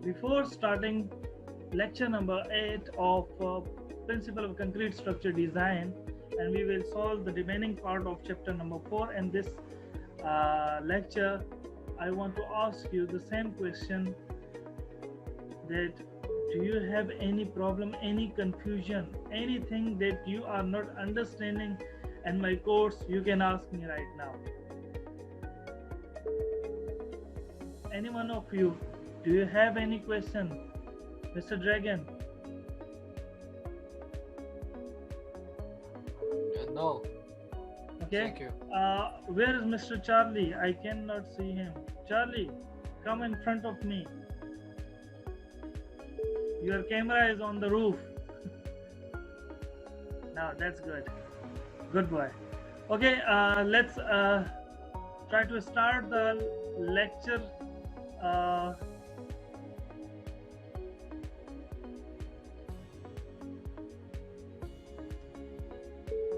Before starting lecture number 8 of Principle of Concrete Structure Design, and we will solve the remaining part of chapter number 4 in this lecture, I want to ask you the same question, that do you have any problem, any confusion, anything that you are not understanding in my course? You can ask me right now. Any one of you, do you have any question? Mr. Dragon? No. Okay. Thank you. Where is Mr. Charlie? I cannot see him. Charlie, come in front of me. Your camera is on the roof. Now that's good. Good boy. Okay, let's try to start the lecture.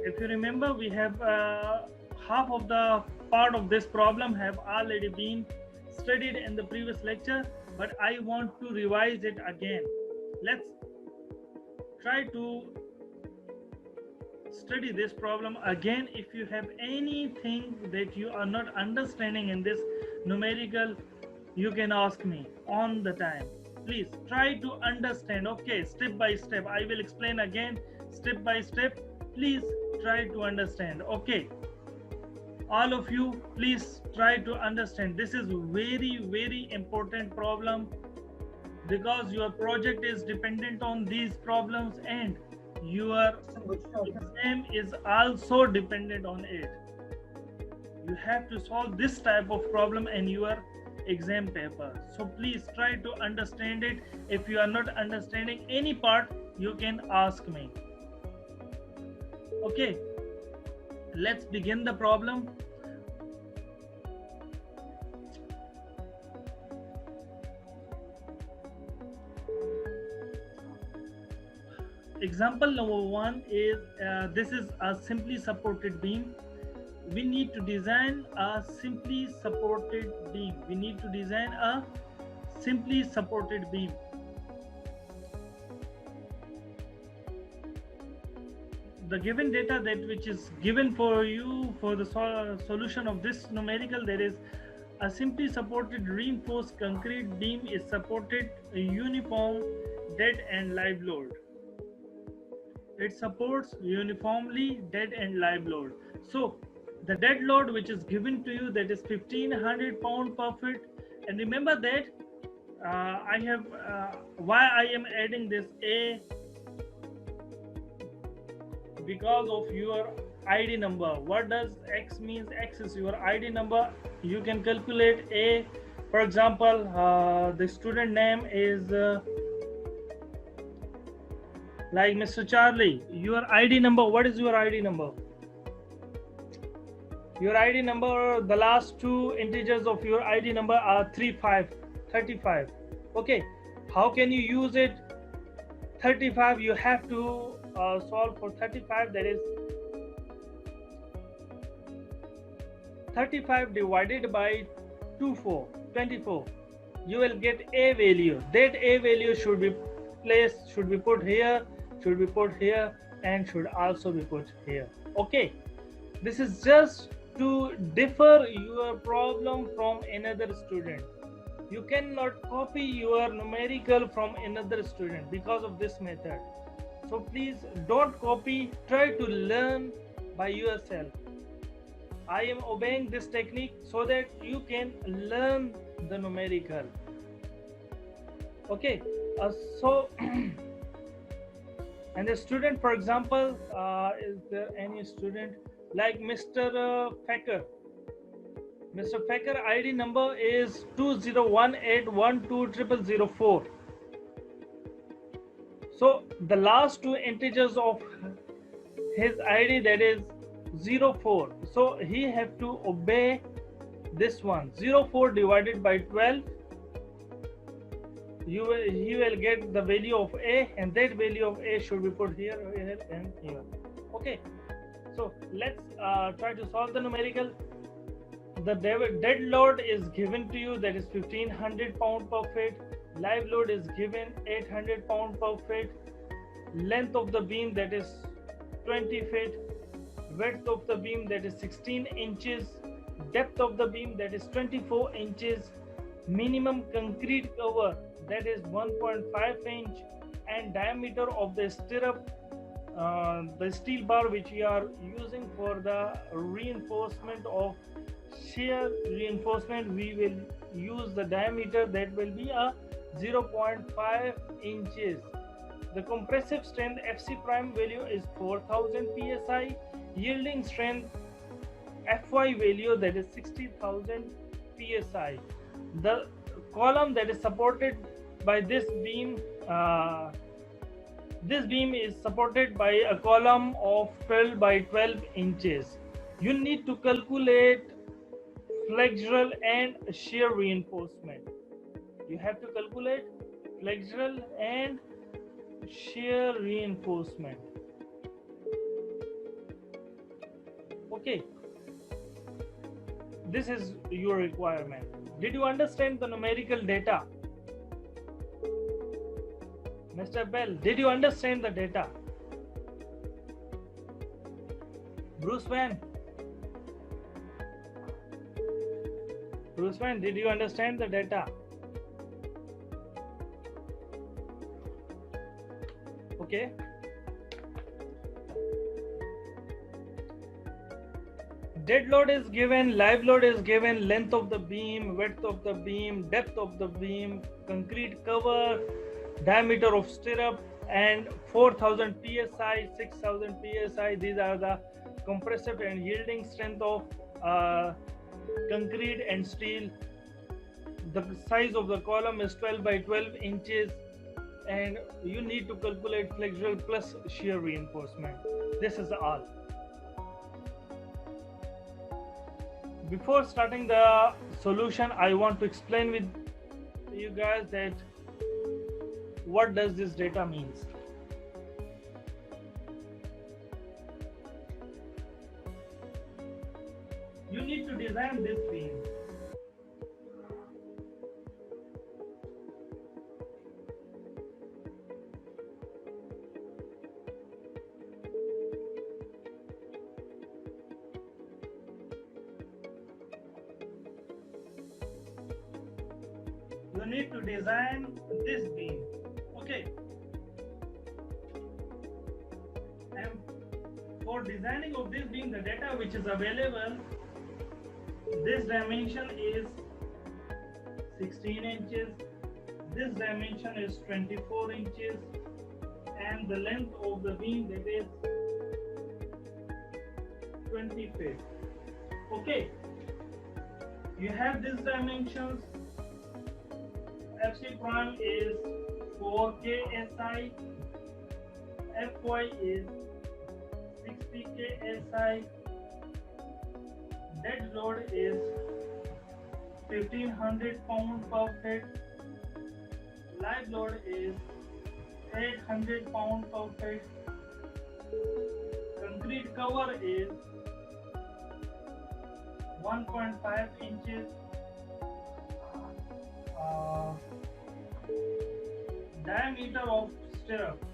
If you remember, we have half of the part of this problem have already been studied in the previous lecture, but I want to revise it again. Let's try to study this problem again. If you have anything that you are not understanding in this numerical, you can ask me on the time. Please try to understand. Okay, step by step I will explain again, step by step. Please try to understand. Okay, all of you, please try to understand. This is very important problem, because your project is dependent on these problems, and your exam is also dependent on it. You have to solve this type of problem in your exam paper. So please try to understand it. If you are not understanding any part, you can ask me. Okay, let's begin the problem. Example number 1 is this is a simply supported beam. We need to design a simply supported beam. We need to design a simply supported beam. The given data that which is given for you for the solution of this numerical, there is a simply supported reinforced concrete beam is supported uniform dead and live load. It supports uniformly dead and live load. So the dead load which is given to you, that is 1500 pound per foot. And remember that I have why I am adding this A, because of your ID number. What does X means? X is your ID number. You can calculate A. For example, the student name is like Mr. Charlie. Your ID number, what is your ID number? Your ID number, the last two integers of your ID number are 35. Okay, how can you use it? 35, you have to solve for 35. That is 35 divided by 24. You will get a value. That a value should be placed, should be put here, should be put here, and should also be put here. Okay, this is just to differ your problem from another student. You cannot copy your numerical from another student because of this method. So please don't copy, try to learn by yourself. I am obeying this technique so that you can learn the numerical. Okay, so and the student, for example, is there any student like Mr. Faker? Mr. Faker ID number is 2018120004. So the last two integers of his ID, that is 04. So he have to obey this one. 04 divided by 12. He will get the value of A, and that value of A should be put here, and here. Okay. So let's try to solve the numerical. The dead load is given to you, that is 1500 pound per foot. live load is given 800 pound per feet, length of the beam that is 20 feet, width of the beam that is 16 inches, depth of the beam that is 24 inches, minimum concrete cover that is 1.5 inch, and diameter of the stirrup, the steel bar which we are using for the reinforcement of shear reinforcement, we will use the diameter that will be a 0.5 inches. The compressive strength FC prime value is 4000 psi, yielding strength Fy value that is 60,000 psi. The column that is supported by this beam is supported by a column of 12 by 12 inches. You need to calculate flexural and shear reinforcement. You have to calculate flexural and shear reinforcement. Okay, this is your requirement. Did you understand the numerical data? Mr. Bell, did you understand the data? Bruce Van, did you understand the data? Okay. Dead load is given, live load is given, length of the beam, width of the beam, depth of the beam, concrete cover, diameter of stirrup, and 4000 psi, 6000 psi. These are the compressive and yielding strength of concrete and steel. The size of the column is 12 by 12 inches, and you need to calculate flexural plus shear reinforcement. This is all. Before starting the solution, I want to explain with you guys that what does this data means. You need to design this beam. You need to design this beam. Okay. And for designing of this beam, the data which is available, this dimension is 16 inches, this dimension is 24 inches, and the length of the beam that is 20 feet. Okay, you have these dimensions. FC prime is 4 KSI, Fy is 60 KSI, dead load is 1500 pound per feet, live load is 800 pound per feet, concrete cover is 1.5 inches, diameter of stirrup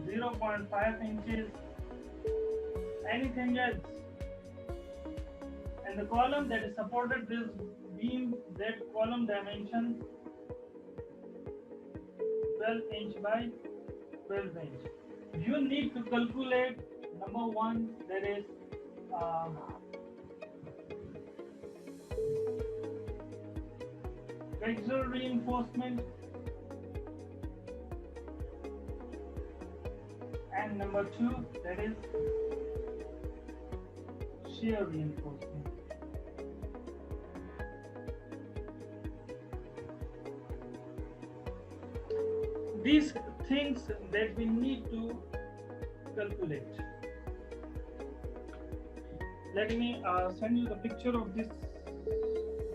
0.5 inches, anything else, and the column that is supported this beam, that column dimension 12 inch by 12 inch. You need to calculate number one, that is flexural reinforcement, and number two, that is shear reinforcement. These things that we need to calculate. Let me send you the picture of this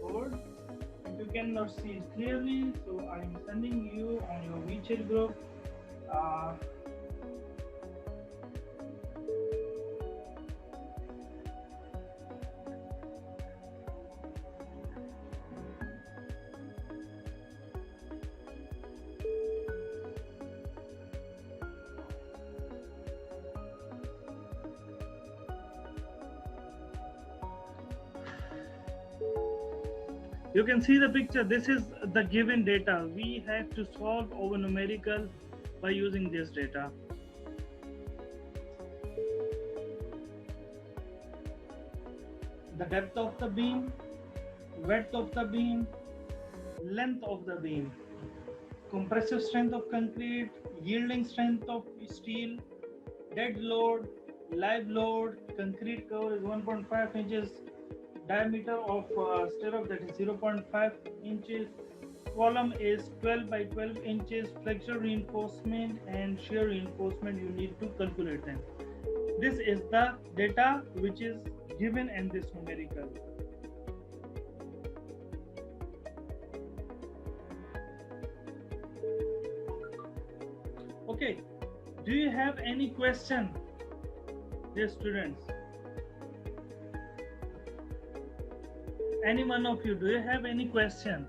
board. If you cannot see it clearly, so I am sending you on your WeChat group. You can see the picture. This is the given data. We have to solve our numerical by using this data. The depth of the beam, width of the beam, length of the beam, compressive strength of concrete, yielding strength of steel, dead load, live load. Concrete cover is 1.5 inches, diameter of stirrup that is 0.5 inches, column is 12 by 12 inches, flexure reinforcement and shear reinforcement, you need to calculate them. This is the data which is given in this numerical. Okay, do you have any question, dear students? Any one of you, do you have any question?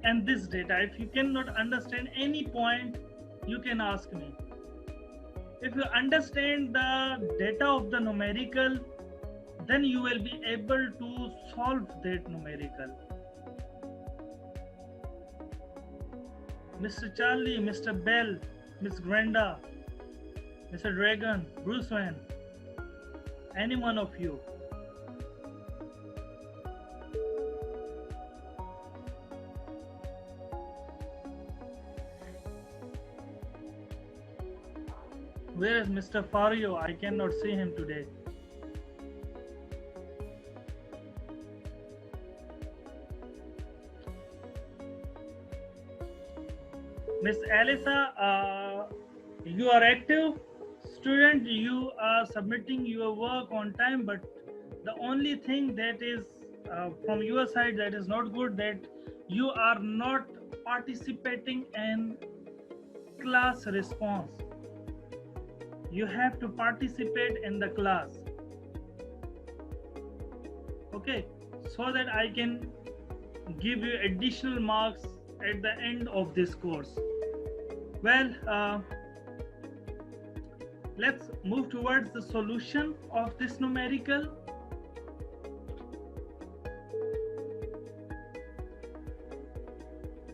And this data, if you cannot understand any point, you can ask me. If you understand the data of the numerical, then you will be able to solve that numerical. Mr. Charlie, Mr. Bell, Miss Granda, Mr. Dragon, Bruce Wayne, any one of you. Where is Mr. Fario? I cannot see him today. Miss Alisa, you are active student, you are submitting your work on time, but the only thing that is from your side that is not good, that you are not participating in class response. You have to participate in the class, okay, so that I can give you additional marks at the end of this course. Well, let's move towards the solution of this numerical.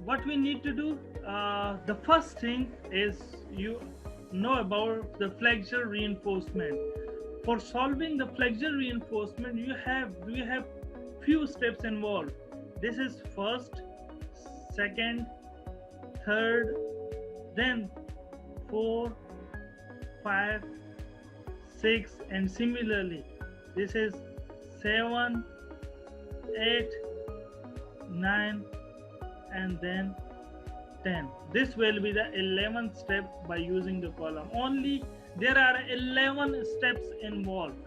What we need to do, the first thing is you know about the flexure reinforcement. For solving the flexure reinforcement, you have few steps involved. This is first, second, third, then 4, 5, 6, and similarly this is 7, 8, 9, and then 10. This will be the 11th step by using the column. Only there are 11 steps involved.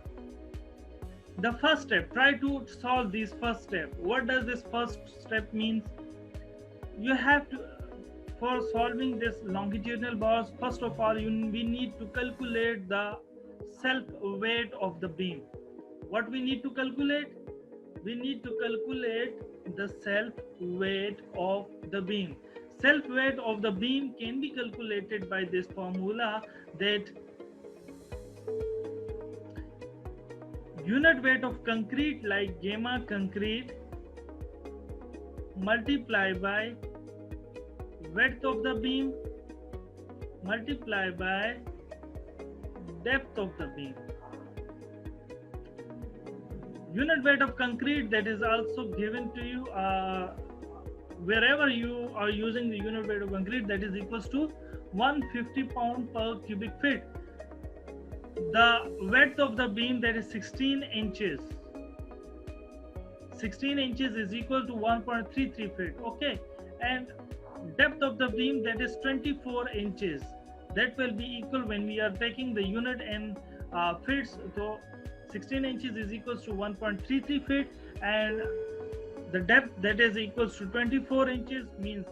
The first step, try to solve this first step. What does this first step means? You have to, for solving this longitudinal bars, first of all we need to calculate the self weight of the beam. What we need to calculate? We need to calculate the self weight of the beam. Self weight of the beam can be calculated by this formula, that unit weight of concrete, like gamma concrete, multiply by width of the beam multiply by depth of the beam. Unit weight of concrete, that is also given to you wherever you are using the unit weight of concrete, that is equals to 150 pound per cubic feet. The width of the beam, that is 16 inches. 16 inches is equal to 1.33 feet. Okay, and depth of the beam, that is 24 inches. That will be equal, when we are taking the unit in feet, so 16 inches is equals to 1.33 feet, and the depth, that is equals to 24 inches, means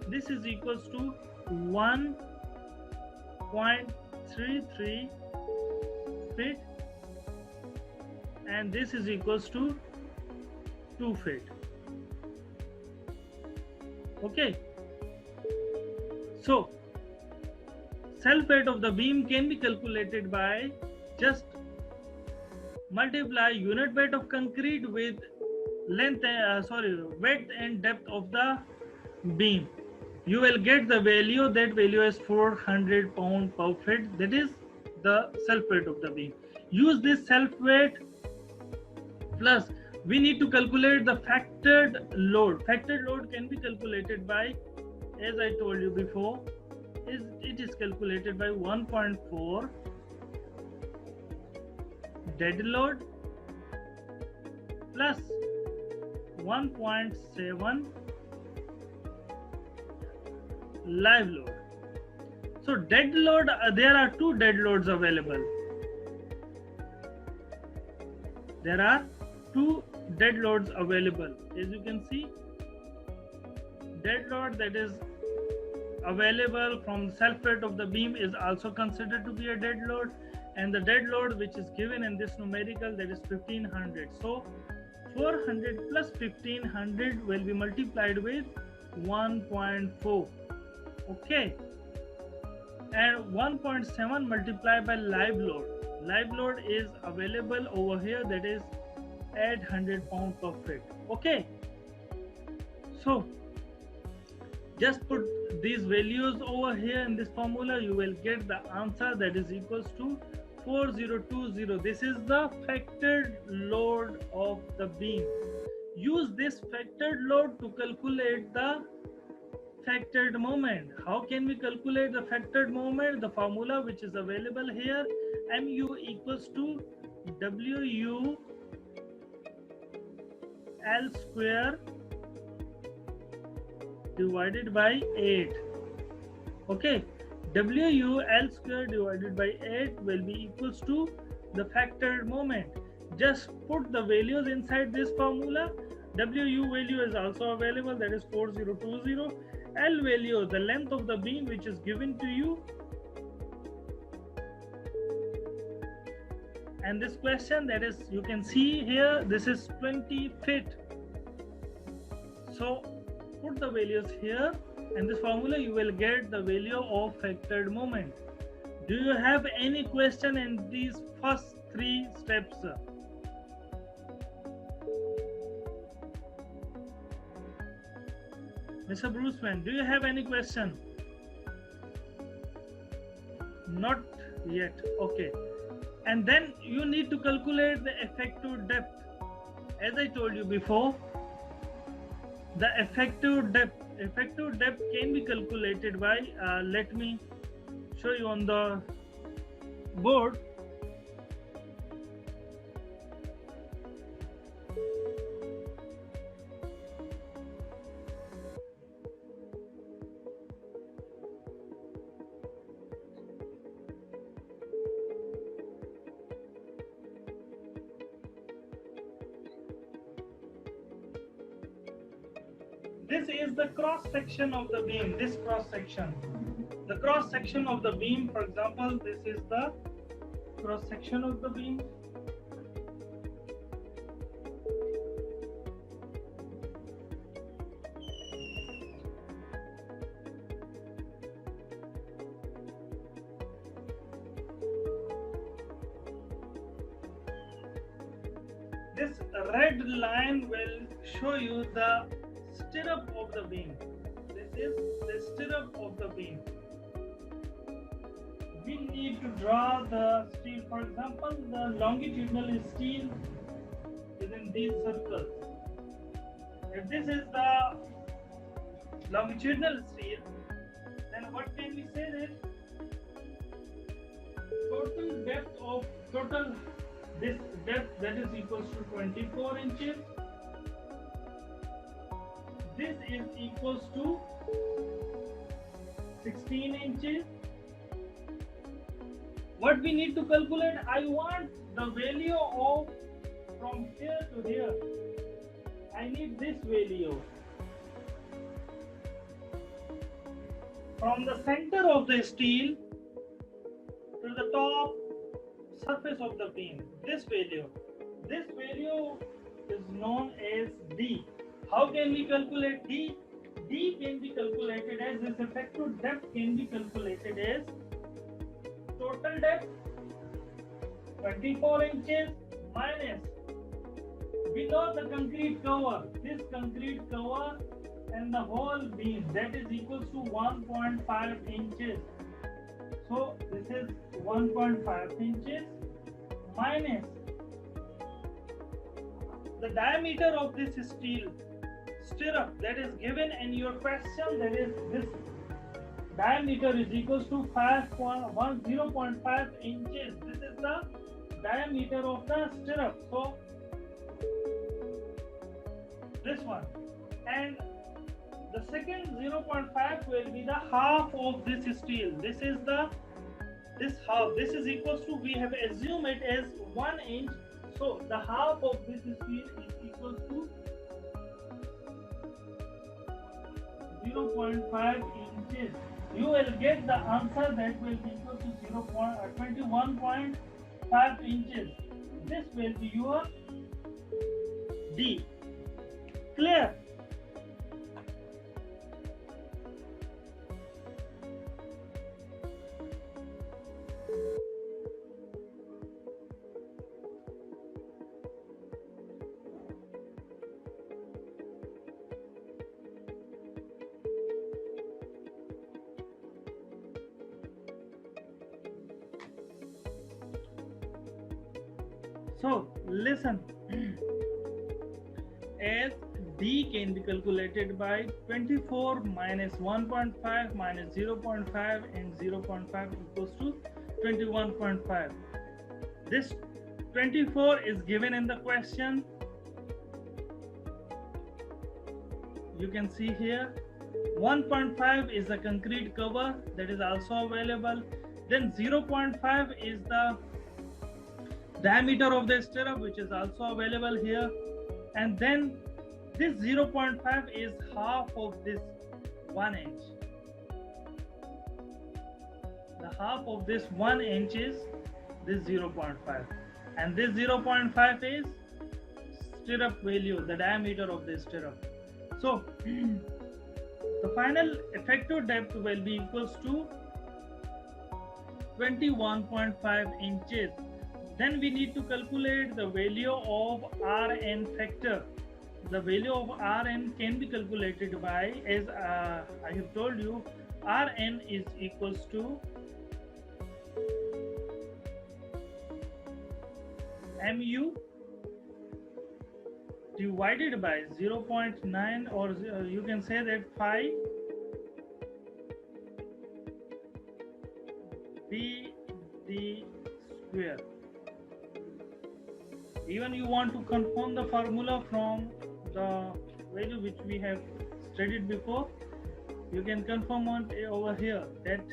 this is equals to 1.33 feet, and this is equals to 2 feet. Okay, so self weight of the beam can be calculated by just multiply unit weight of concrete with width and depth of the beam. You will get the value. That value is 400 pound per foot. That is the self weight of the beam. Use this self weight plus we need to calculate the factored load. Factored load can be calculated by, as I told you before, it is calculated by 1.4 dead load plus 1.7 live load. So dead load, there are two dead loads available. There are two dead loads available. As you can see, dead load that is available from self weight of the beam is also considered to be a dead load, and the dead load which is given in this numerical, that is 1500. So 400 plus 1500 will be multiplied with 1.4. Okay, and 1.7 multiplied by live load. Live load is available over here, that is 800 pound per foot. Okay, so just put these values over here in this formula. You will get the answer, that is equals to 4020. This is the factored load of the beam. Use this factored load to calculate the factored moment. How can we calculate the factored moment? The formula which is available here, mu equals to wu L square divided by 8. Okay, wu L square divided by 8 will be equals to the factored moment. Just put the values inside this formula. Wu value is also available, that is 4020. L value, the length of the beam which is given to you. And this question, that is, you can see here, this is 20 feet. So put the values here, and this formula you will get the value of factored moment. Do you have any question in these first three steps? Mr. Bruceman, do you have any question? Not yet. Okay. And then you need to calculate the effective depth. As I told you before, the effective depth can be calculated by, let me show you on the board. This is the cross section of the beam. This cross section, the cross section of the beam, for example, this is the cross section of the beam. This red line will show you the stirrup of the beam. This is the stirrup of the beam. We need to draw the steel. For example, the longitudinal steel is in these circles. If this is the longitudinal steel, then what can we say that total this depth, that is equals to 24 inches. This is equals to 16 inches. What we need to calculate, I want the value of from here to here. I need this value. From the center of the steel to the top surface of the beam. This value is known as D. How can we calculate D? D can be calculated as this effective depth can be calculated as total depth 24 inches minus below the concrete cover, this concrete cover and the whole beam, that is equals to 1.5 inches. So this is 1.5 inches minus the diameter of this steel stirrup that is given in your question, that is this diameter is equals to 0.5 inches. This is the diameter of the stirrup. So this one, and the second 0.5 will be the half of this steel. This is this half. This is equals to, we have assumed it as 1 inch. So the half of this steel is equals to 0.5 inches. You will get the answer that will be equal to 21.5 inches. This will be your D. Clear? So listen, as D can be calculated by 24 minus 1.5 minus 0.5 and 0.5 equals to 21.5. This 24 is given in the question. You can see here 1.5 is the concrete cover that is also available. Then 0.5 is the diameter of the stirrup, which is also available here. And then this 0.5 is half of this 1 inch. The half of this 1 inch is this 0.5. And this 0.5 is stirrup value, the diameter of the stirrup. So the final effective depth will be equals to 21.5 inches. Then we need to calculate the value of Rn factor. The value of Rn can be calculated by, as I have told you, Rn is equals to mu divided by 0.9, or you can say that 5 BD square. Even you want to confirm the formula from the value which we have studied before, you can confirm on over here that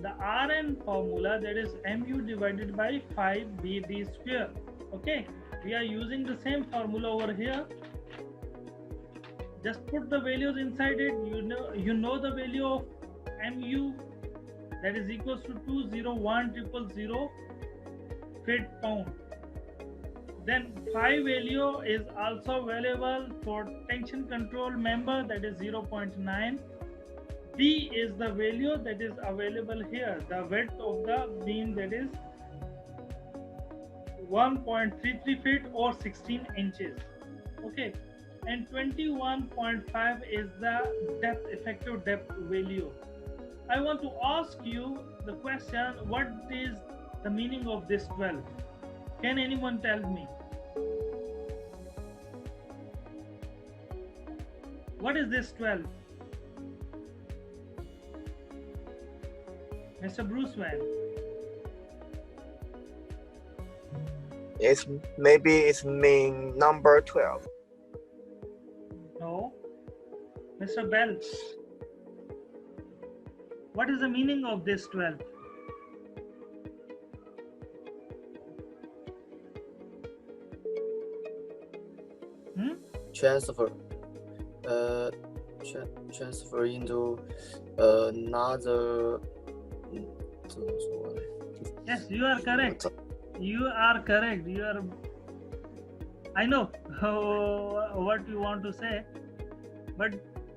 the Rn formula, that is mu divided by 5 BD square. Okay, we are using the same formula over here. Just put the values inside it. You know the value of mu, that is equals to 201,000 feet-pound. Then phi value is also available for tension control member, that is 0.9. B is the value that is available here, the width of the beam, that is 1.33 feet or 16 inches. Okay, and 21.5 is the depth, effective depth value. I want to ask you the question, what is the meaning of this 12? Can anyone tell me? What is this 12? Mr. Bruce Wayne. Maybe it's mean number 12. No. Mr. Bell. What is the meaning of this 12? Transfer into another. Yes, you are correct. You are correct. You are. I know what you want to say, but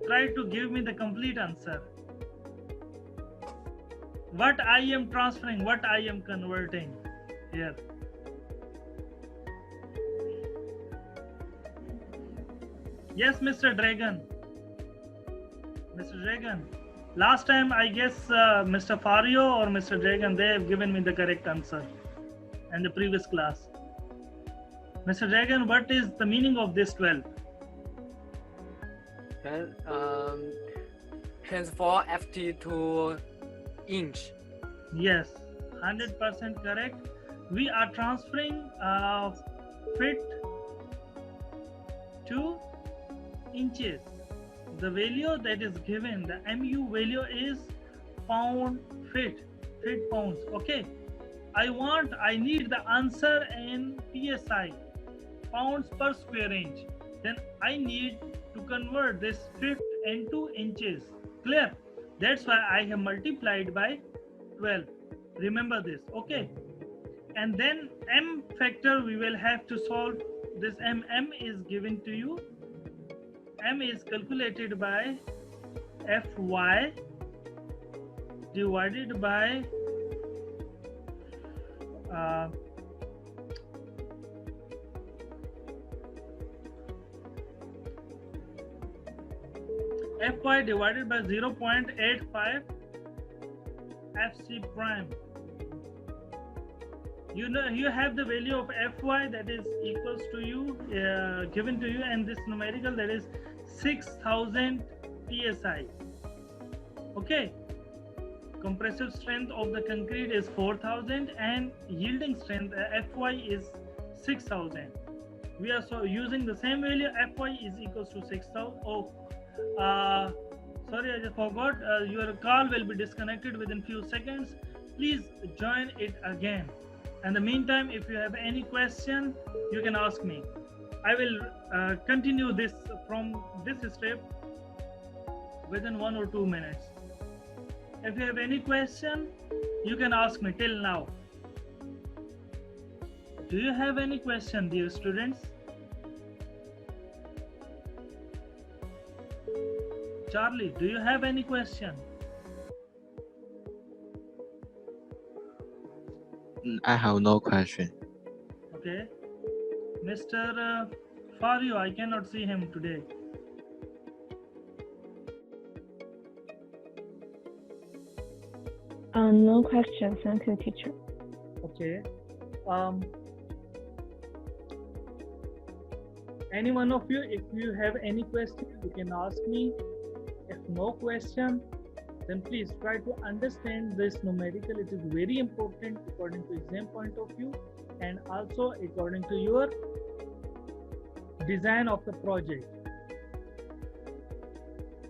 try to give me the complete answer. What I am transferring, what I am converting here. Yes, Mr. Dragon. Mr. Dragon. Last time, I guess Mr. Fario or Mr. Dragon, they have given me the correct answer in the previous class. Mr. Dragon, what is the meaning of this 12? Transform FT to inch. Yes, 100% correct. We are transferring feet to inches. The value that is given, the MU value is pound feet pounds. Okay, I need the answer in PSI, pounds per square inch. Then I need to convert this feet into inches. Clear? That's why I have multiplied by 12. Remember this. Okay, and then M factor we will have to solve. This M is given to you. M is calculated by Fy divided by Fy divided by 0.85 Fc prime. You know, you have the value of Fy that is equals to you, given to you, and this numerical that is 6000 psi. Okay, compressive strength of the concrete is 4000 and yielding strength Fy is 6000. We are so using the same value. Fy is equals to 6000. Oh, sorry, I just forgot. Your call will be disconnected within few seconds. Please join it again. In the meantime, if you have any question, you can ask me. I will continue this from this step within 1 or 2 minutes. If you have any question, you can ask me till now. Do you have any question, dear students? Charlie, do you have any question? I have no question. Okay. Mr. Fario, I cannot see him today. No question. Thank you, teacher. Okay. Any one of you, if you have any question, you can ask me. If no question, then please try to understand this numerical. It is very important according to exam point of view and also according to your design of the project.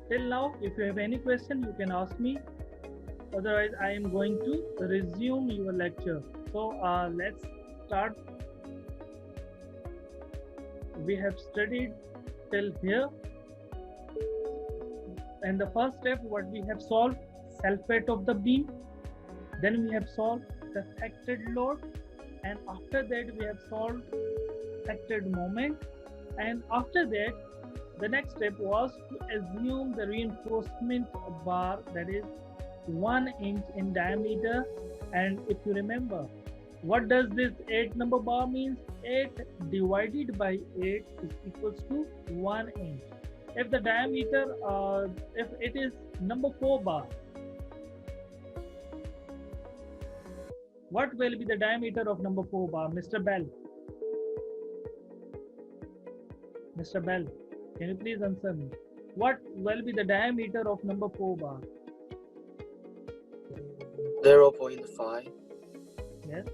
Till now, if you have any question, you can ask me. Otherwise, I am going to resume your lecture. So let's start. We have studied till here. And the first step, what we have solved, self-weight of the beam. Then we have solved the factored load. And after that, we have solved factored moment. And after that, the next step was to assume the reinforcement bar that is 1 inch in diameter. And if you remember, what does this 8 number bar means? 8 divided by 8 is equals to 1 inch. If the diameter, if it is number 4 bar, what will be the diameter of number 4 bar? Mr. Bell. Mr. Bell, can you please answer me? What will be the diameter of number 4 bar? 0.5. Yes,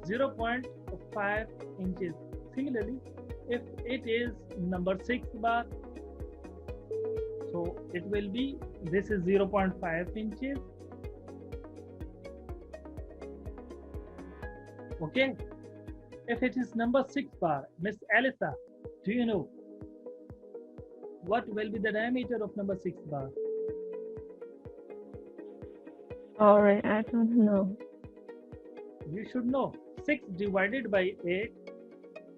0.5 inches. Similarly, if it is number 6 bar, so it will be, this is 0.5 inches. Okay. If it is number 6 bar, Miss Alisa, do you know what will be the diameter of number 6 bar? Alright, I don't know. You should know. 6 divided by 8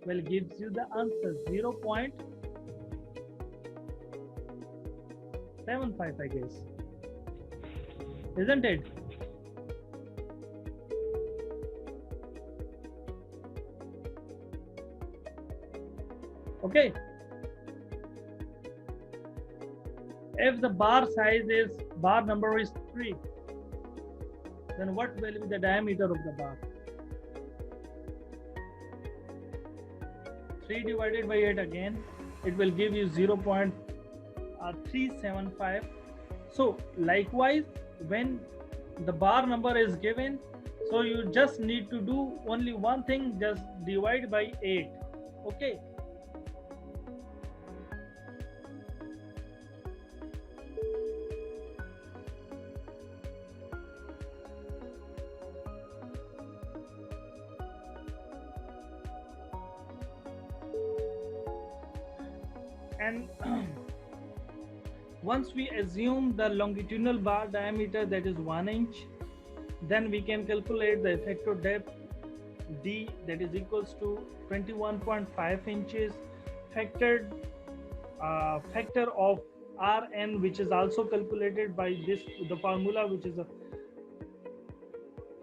will gives you the answer 0.75, I guess. Isn't it? Okay. If the bar size is, bar number is 3, then what will be the diameter of the bar? 3 divided by 8 again, it will give you 0.375. So likewise, when the bar number is given, so you just need to do only one thing, just divide by 8. Okay. And once we assume the longitudinal bar diameter, that is 1 inch, then we can calculate the effective depth D, that is equals to 21.5 inches, factor of Rn, which is also calculated by the formula which is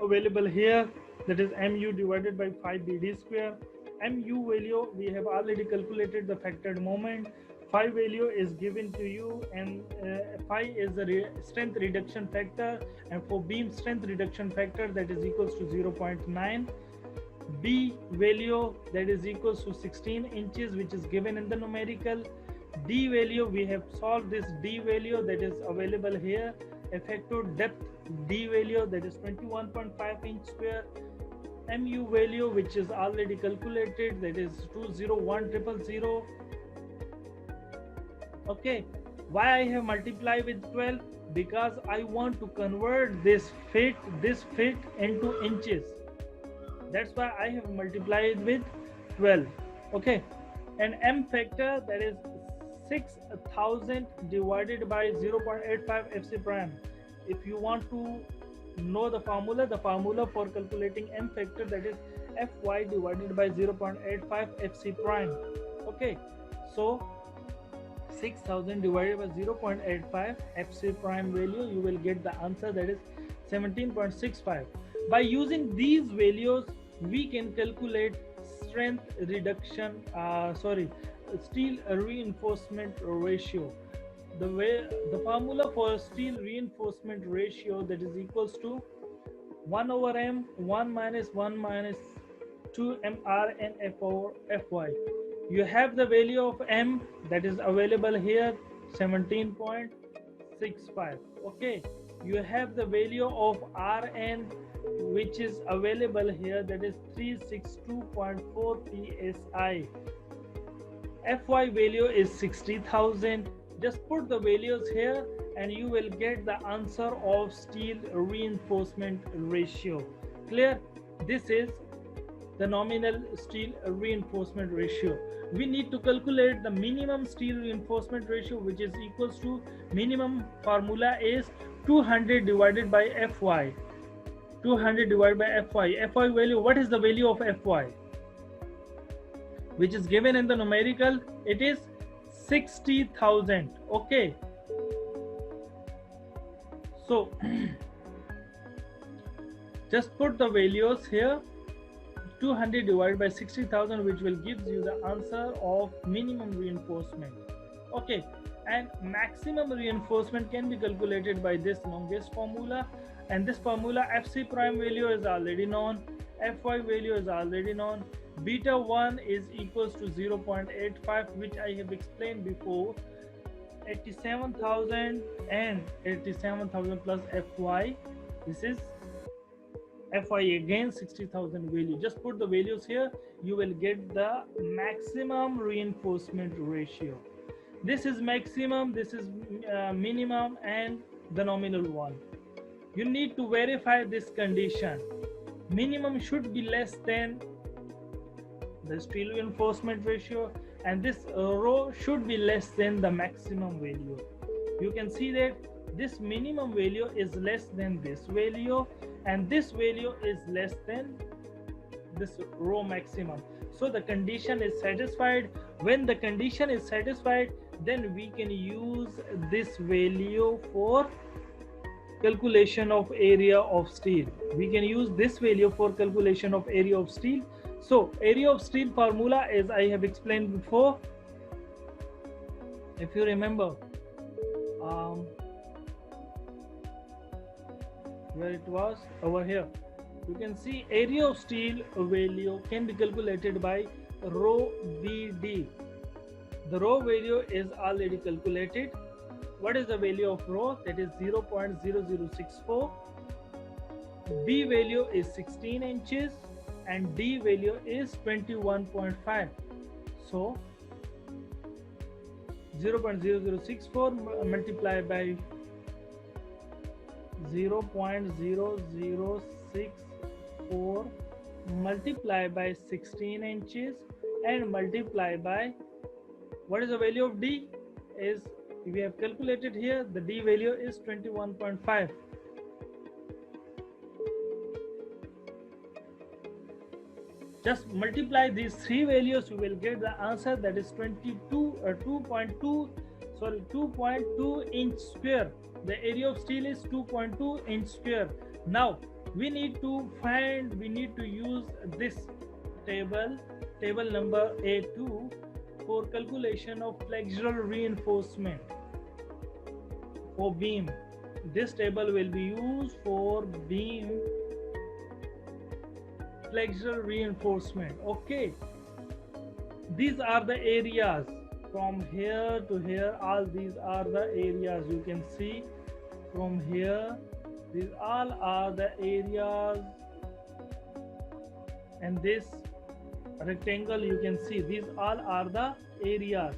available here, that is mu divided by 5bd square. Mu value we have already calculated, the factored moment. Phi value is given to you, and phi is the strength reduction factor, and for beam strength reduction factor, that is equals to 0.9. B value, that is equals to 16 inches, which is given in the numerical. D value, we have solved this D value, that is available here. Effective depth D value, that is 21.5 inch square. Mu value, which is already calculated, that is 201,000. Okay, why I have multiplied with 12? Because I want to convert this feet into inches. That's why I have multiplied with 12. Okay, and M factor, that is 6,000 divided by 0.85 FC prime. If you want to know the formula for calculating M factor, that is Fy divided by 0.85 FC prime. Okay, so 6,000 divided by 0.85 FC prime value, you will get the answer, that is 17.65. By using these values, we can calculate strength reduction, steel reinforcement ratio. The formula for steel reinforcement ratio, that is equals to 1/m 1 minus 2 mr and F over Fy. You have the value of M, that is available here, 17.65. Okay, you have the value of Rn, which is available here, that is 362.4 psi. Fy value is 60,000. Just put the values here and you will get the answer of steel reinforcement ratio. Clear? This is the nominal steel reinforcement ratio. We need to calculate the minimum steel reinforcement ratio, which is equals to, minimum formula is 200 divided by Fy. 200 divided by Fy. Fy value, what is the value of Fy? Which is given in the numerical, it is 60,000. Okay. So just put the values here. 200 divided by 60,000, which will give you the answer of minimum reinforcement. Okay, and maximum reinforcement can be calculated by this longest formula, and this formula FC prime value is already known, Fy value is already known, beta 1 is equals to 0.85, which I have explained before. 87,000 and 87,000 plus Fy, this is Fy again 60,000 value. Just put the values here, you will get the maximum reinforcement ratio. This is maximum, this is minimum, and the nominal one. You need to verify this condition. Minimum should be less than the steel reinforcement ratio, and this row should be less than the maximum value. You can see that this minimum value is less than this value, and this value is less than this row maximum. So the condition is satisfied. When the condition is satisfied, then we can use this value for calculation of area of steel. We can use this value for calculation of area of steel. So area of steel formula, as I have explained before, if you remember, where it was over here. You can see area of steel value can be calculated by rho BD. The rho value is already calculated. What is the value of rho? That is 0.0064. B value is 16 inches and D value is 21.5. So 0.0064 multiplied by 0.0064 multiplied by 16 inches and multiply by what is the value of D is we have calculated here. The D value is 21.5. Just multiply these three values, you will get the answer, that is 2.2 inch square. The area of steel is 2.2 inch square. Now we need to use this table number A2 for calculation of flexural reinforcement for beam. This table will be used for beam flexural reinforcement. Okay, these are the areas from here to here. All these are the areas. You can see from here, these all are the areas, and this rectangle you can see, these all are the areas.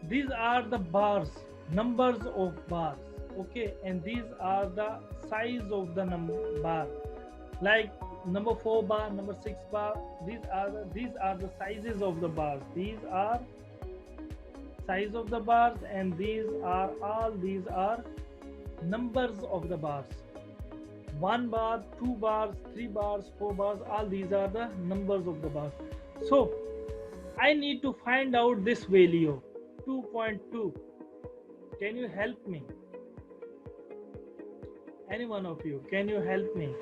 These are the bars, numbers of bars. Okay, and these are the size of the bar, like number 4 bar, number 6 bar. These are the sizes of the bars. These are size of the bars, and these are numbers of the bars. 1 bar, 2 bars, 3 bars, 4 bars, all these are the numbers of the bars. So I need to find out this value 2.2. Can you help me? Any one of you, can you help me?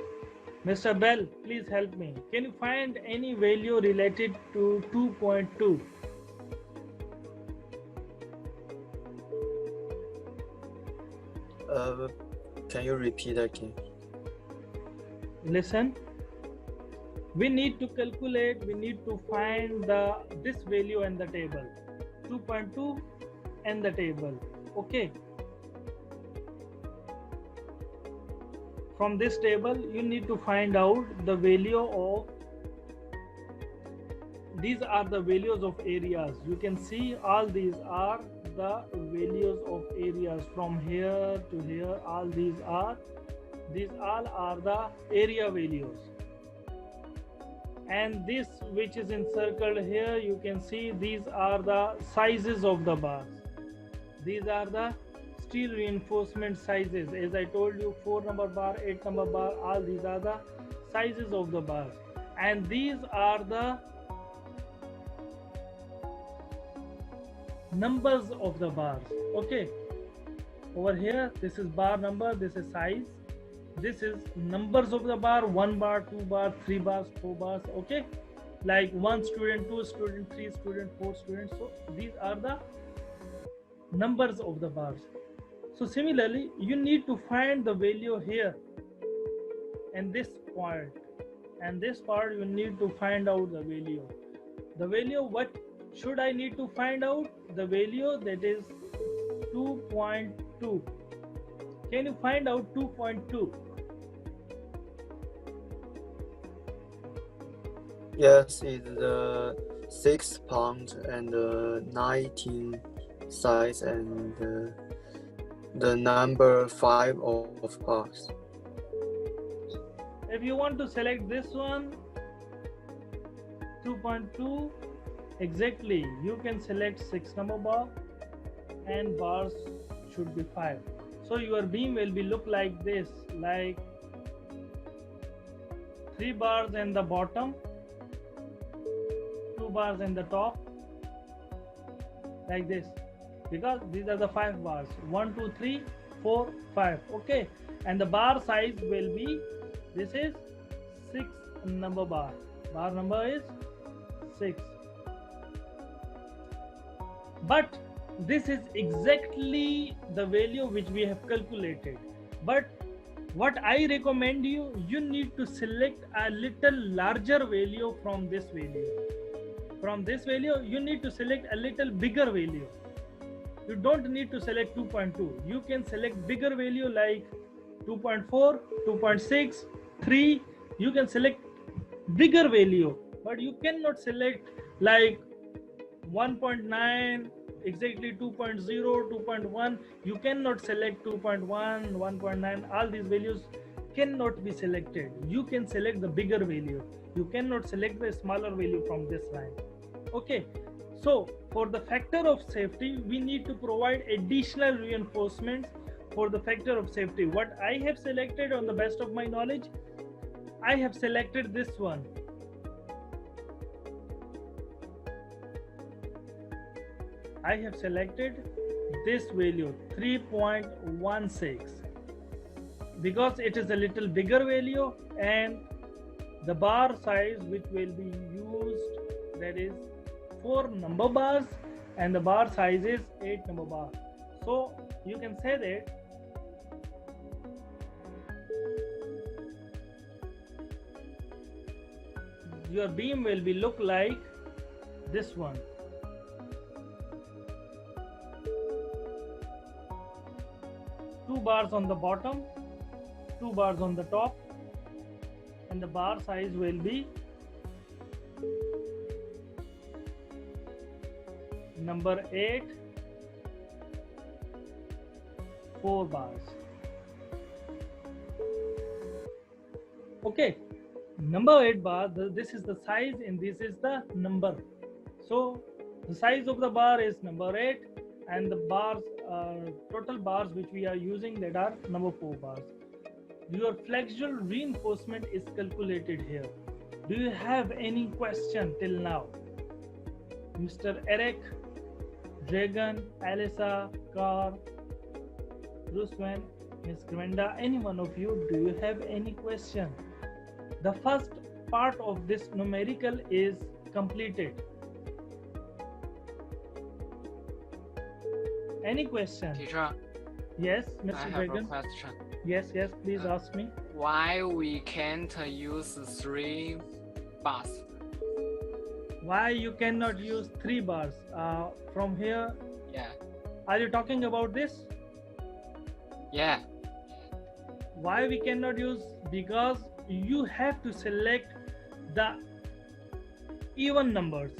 Mr. Bell, please help me. Can you find any value related to 2.2? Can you repeat again? Listen, we need to calculate, we need to find this value in the table, 2.2 in the table. Okay, from this table you need to find out the value of, these are the values of areas. You can see all these are the values of areas from here to here. All these all are the area values. And this which is encircled here, you can see these are the sizes of the bars. These are the steel reinforcement sizes. As I told you, 4 number bar, 8 number bar, all these are the sizes of the bars. And these are the numbers of the bars. Okay, over here this is bar number, this is size, this is numbers of the bar, 1 bar, 2 bar, 3 bars, 4 bars. Okay, like 1 student, 2 student, 3 student, 4 students. So these are the numbers of the bars. So similarly, you need to find the value here and this point, and this part you need to find out the value. The value, what should I need to find out? The value, that is 2.2. Can you find out 2.2? Yes, it's 6 pounds and 19 size and the number 5 of bars. If you want to select this one, 2.2 exactly, you can select 6 number bar and bars should be 5. So your beam will be look like this, like 3 bars in the bottom, 2 bars in the top, like this, because these are the 5 bars, 1 2 3 4 5. Okay, and the bar size will be, this is 6 number bar, bar number is 6. But this is exactly the value which we have calculated. But what I recommend you, you need to select a little larger value from this value. From this value, you need to select a little bigger value. You don't need to select 2.2. You can select bigger value like 2.4, 2.6, 3. You can select bigger value, but you cannot select like 1.9, exactly 2.0, 2.1. You cannot select 2.1, 1.9. All these values cannot be selected. You can select the bigger value. You cannot select the smaller value from this line. Okay, so for the factor of safety, we need to provide additional reinforcements for the factor of safety. What I have selected, on the best of my knowledge, I have selected this one. I have selected this value 3.16 because it is a little bigger value, and the bar size which will be used, that is 4 number bars, and the bar size is 8 number bar. So you can say that your beam will be look like this one. Two bars on the bottom, 2 bars on the top, and the bar size will be number 8, 4 bars. Okay, number 8 bar, this is the size and this is the number. So the size of the bar is number 8, and the bars, total bars which we are using, that are number 4 bars. Your flexural reinforcement is calculated here. Do you have any question till now? Mr. Eric, Dragon, Alyssa, Carr, Ruswan, Miss Gwenda, any one of you, do you have any question? The first part of this numerical is completed. Any question? Teacher, Yes, I Mr. have a Dragon. question. Yes, please ask me. Why we can't use 3 bars? Why you cannot use 3 bars? From here, Yeah, are you talking about this? yeah. Why we cannot use? Because you have to select the even numbers.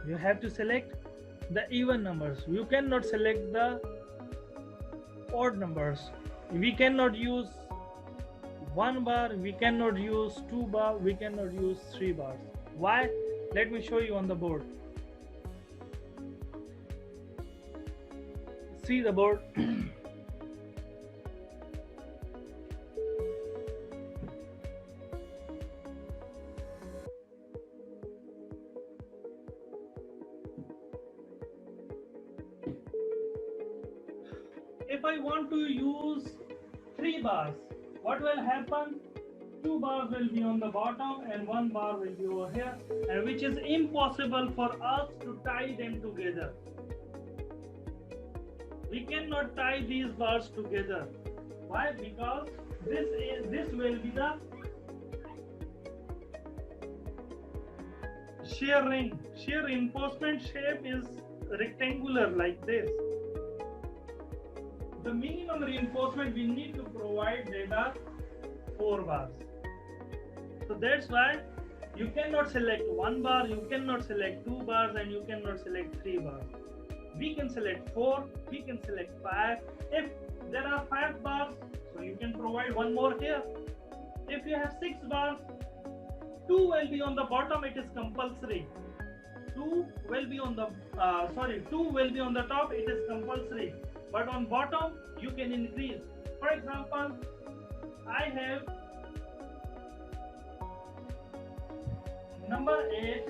You have to select the even numbers. You cannot select the odd numbers. We cannot use 1 bar, we cannot use 2 bar, we cannot use 3 bars. Why? Let me show you on the board. See the board. If I want to use 3 bars, what will happen? 2 bars will be on the bottom and 1 bar will be over here, and which is impossible for us to tie them together. We cannot tie these bars together. Why? Because this will be the shear ring. Shear reinforcement shape is rectangular like this. The minimum reinforcement we need to provide, that are 4 bars. So that's why you cannot select 1 bar, you cannot select 2 bars, and you cannot select 3 bars. We can select 4, we can select 5. If there are 5 bars, so you can provide 1 more here. If you have 6 bars, 2 will be on the bottom, it is compulsory. 2 will be on the 2 will be on the top, it is compulsory. But on bottom you can increase. For example, I have number 8,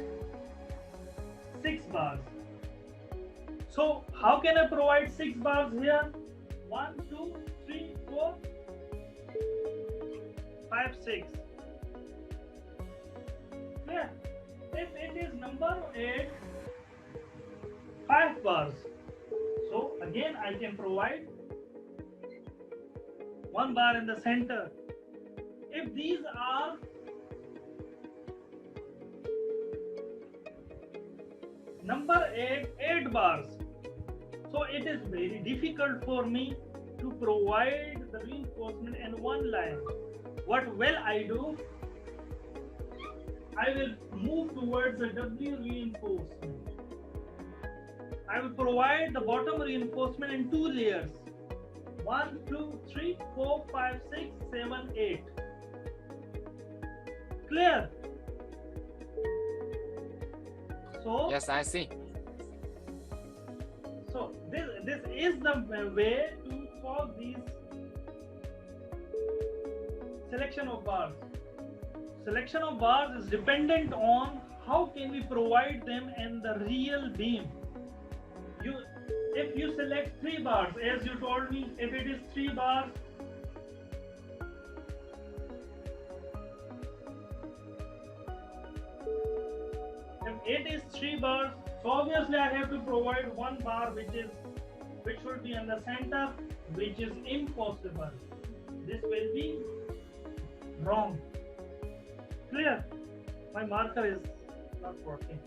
6 bars. So how can I provide 6 bars here? 1, 2, 3, 4, 5, 6. Yeah. If it is number 8, 5 bars. So Again, I can provide 1 bar in the center. If these are number 8 bars, so it is very difficult for me to provide the reinforcement in one line. What will I do? I will move towards the W reinforcement. I will provide the bottom reinforcement in 2 layers. 1, 2, 3, 4, 5, 6, 7, 8. Clear? So Yes, I see. So this is the way to solve these selection of bars. Selection of bars is dependent on how can we provide them in the real beam. If you select 3 bars, as you told me, if it is 3 bars, if it is 3 bars, so obviously I have to provide 1 bar which should be in the center, which is impossible. This will be wrong. Clear? My marker is not working.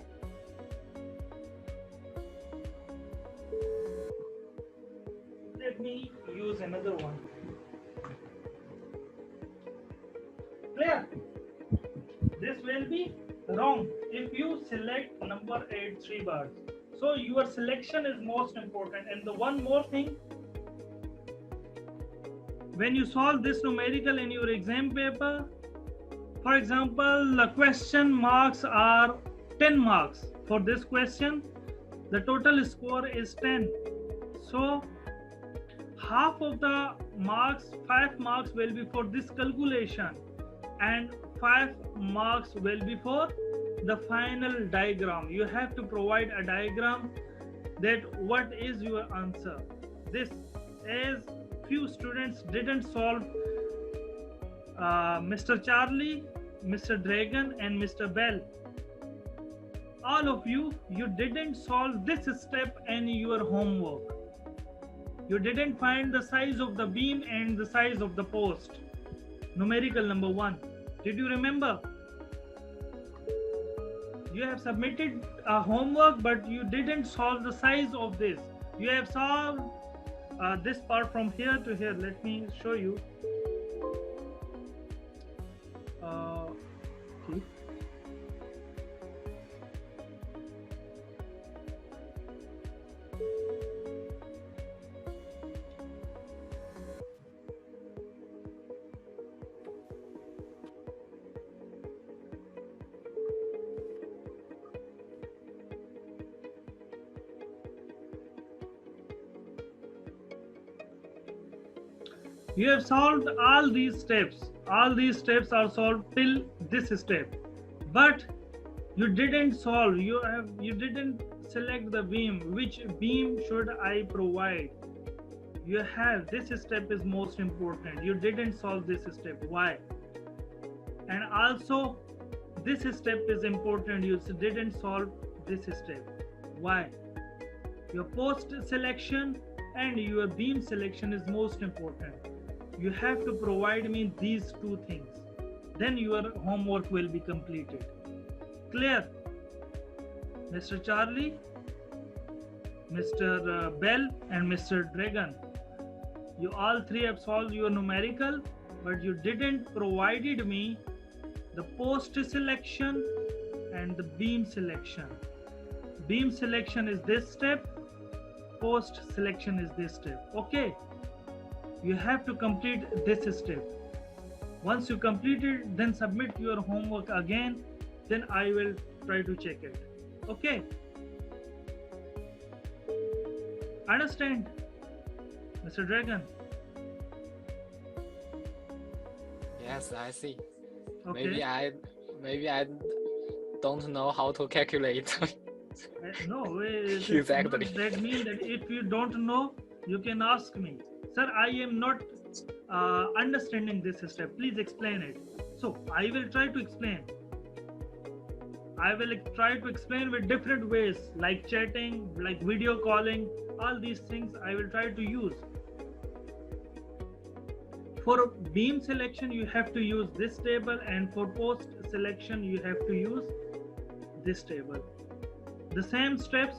Let me use another one. Clear? This will be wrong if you select number 8 3 bars. So your selection is most important. And the one more thing, when you solve this numerical in your exam paper, for example, the question marks are 10 marks. For this question, the total score is 10. So half of the marks, 5 marks will be for this calculation and 5 marks will be for the final diagram. You have to provide a diagram that what is your answer. This is few students didn't solve Mr. Charlie, Mr. Dragon and Mr. Bell. All of you didn't solve this step in your homework. You didn't find the size of the beam and the size of the post. Numerical number 1. Did you remember? You have submitted a homework, but you didn't solve the size of this. You have solved this part from here to here. Let me show you. Okay. You have solved all these steps. All these steps are solved till this step. But you didn't solve. You didn't select the beam. Which beam should I provide? You have this step is most important. You didn't solve this step. Why? And also this step is important. You didn't solve this step. Why? Your post selection and your beam selection is most important. You have to provide me these 2 things. Then your homework will be completed. Clear? Mr. Charlie, Mr. Bell and Mr. Dragon. You all 3 have solved your numerical, but you didn't provided me the post selection and the beam selection. Beam selection is this step, post selection is this step. Okay. You have to complete this step. Once you complete it, then submit your homework again. Then I will try to check it. Okay. Understand, Mr. Dragon? Yes, I see. Okay. Maybe I don't know how to calculate. No, Exactly. that means that if you don't know, you can ask me. Sir, I am not understanding this step. Please explain it. So I will try to explain. I will try to explain with different ways, like chatting, like video calling, all these things I will try to use. For beam selection, you have to use this table, and for post selection, you have to use this table. The same steps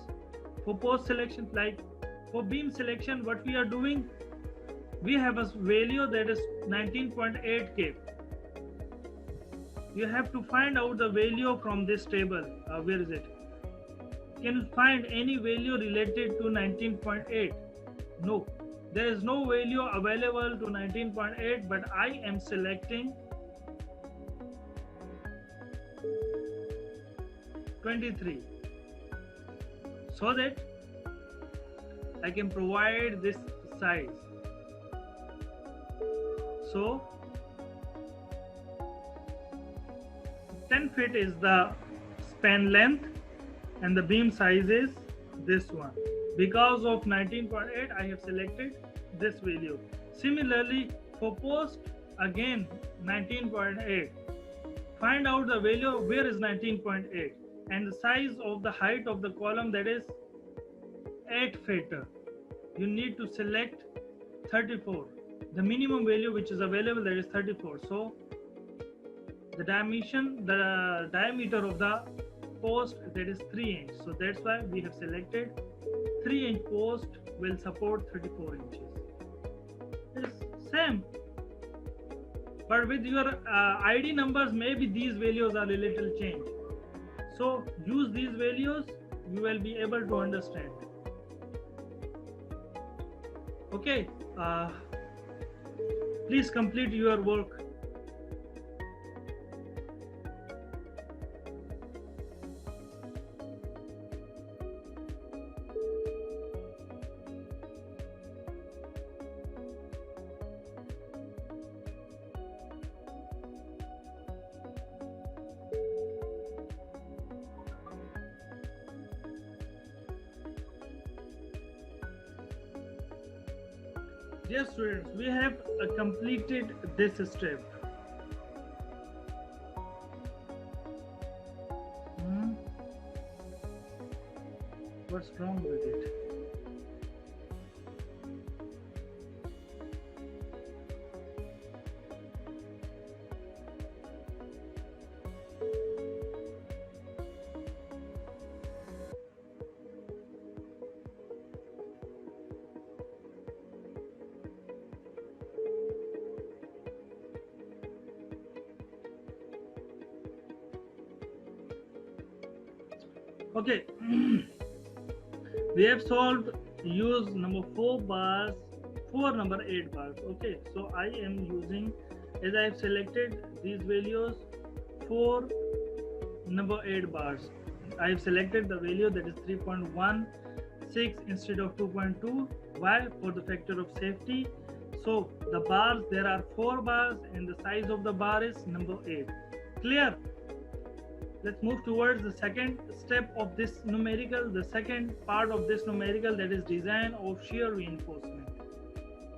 for post selection, like for beam selection, what we are doing, we have a value that is 19.8K. You have to find out the value from this table. Where is it? Can you find any value related to 19.8? No, there is no value available to 19.8, but I am selecting 23 so that I can provide this size. So 10 feet is the span length and the beam size is this one. Because of 19.8, I have selected this value. Similarly, for post, again 19.8. Find out the value, where is 19.8, and the size of the height of the column, that is 8 feet. You need to select 34. The minimum value which is available, that is 34. So the diameter of the post, that is 3 inch. So that's why we have selected 3-inch post will support 34 inches. It's same, but with your ID numbers, maybe these values are a little changed. So use these values, you will be able to understand. Okay, please complete your work. Dear students, we have completed this step. What's wrong with it? Okay, we have solved use number 4 bars for number 8 bars. Okay, so I am using, as I have selected these values for number 8 bars, I have selected the value that is 3.16 instead of 2.2. Why? For the factor of safety. So the bars, there are 4 bars and the size of the bar is number 8. Clear? Let's move towards the second step of this numerical, the second part of this numerical, that is design of shear reinforcement.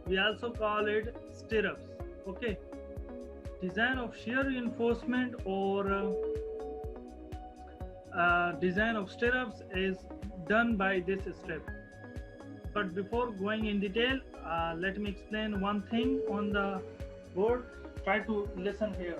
We also call it stirrups. Okay, design of shear reinforcement or design of stirrups is done by this step. But before going in detail, let me explain one thing on the board. Try to listen here.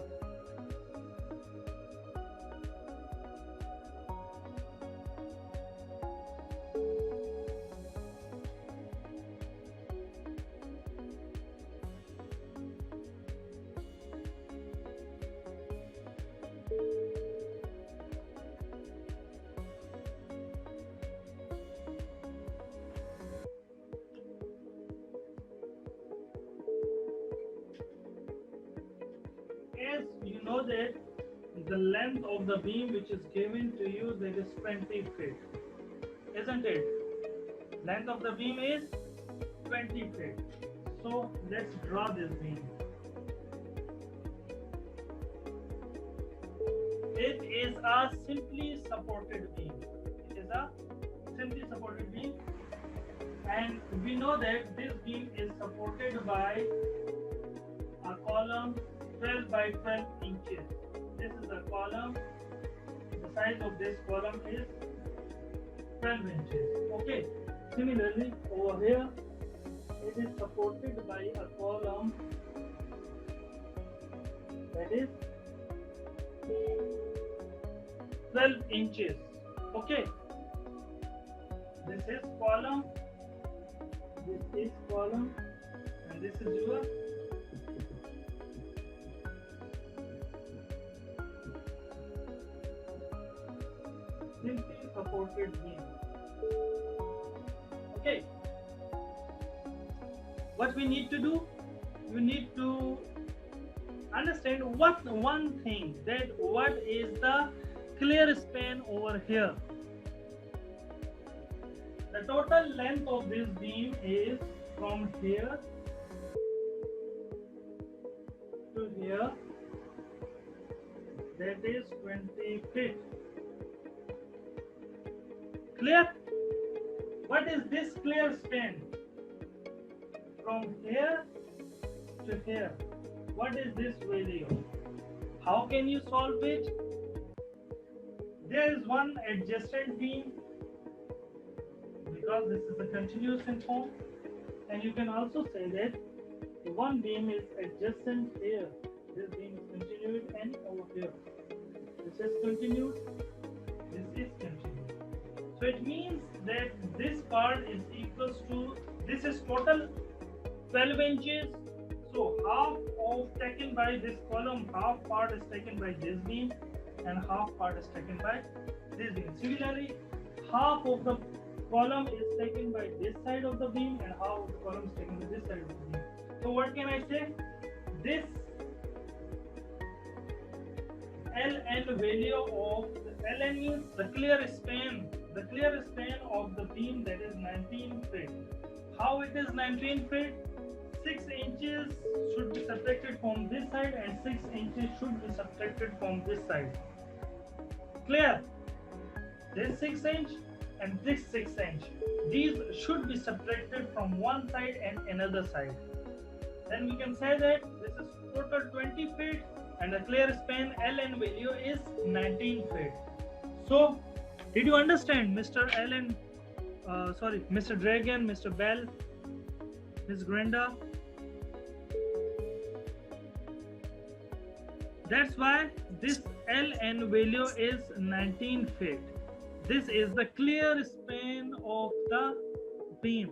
As you know that the length of the beam which is given to you, that is 20 feet, isn't it? Length of the beam is 20 feet. So let's draw this beam. It is a simply supported beam. It is a simply supported beam, and we know that this beam is supported by a column 12 by 12 inches. This is a column. The size of this column is 12 inches. Okay. Similarly, over here, it is supported by a column that is 12 inches. Okay. This is column, and this is your simply supported beam. Okay. What we need to do? We need to understand one thing, that what is the clear span over here. The total length of this beam is from here to here, that is 20 feet. Clear? What is this clear span? From here to here. What is this value? How can you solve it? There is one adjacent beam, because this is a continuous in form, and you can also say that one beam is adjacent here. This beam is continued, and over here this is continued, this is continued. So it means that this part is equals to, this is total 12 inches. So half of taken by this column, half part is taken by this beam, and half part is taken by this beam. Similarly, half of the column is taken by this side of the beam, and half of the column is taken by this side of the beam. So what can I say? This Ln value of the Ln means the clear span of the beam, that is 19 feet. How it is 19 feet? 6 inches should be subtracted from this side, and 6 inches should be subtracted from this side. Clear? This 6 inch and this 6 inch. These should be subtracted from one side and another side. Then we can say that this is total 20 feet, and the clear span Ln value is 19 feet. So, did you understand, Mr. Allen? Mr. Dragon, Mr. Bell, Ms. Granda? That's why this Ln value is 19 feet. This is the clear span of the beam.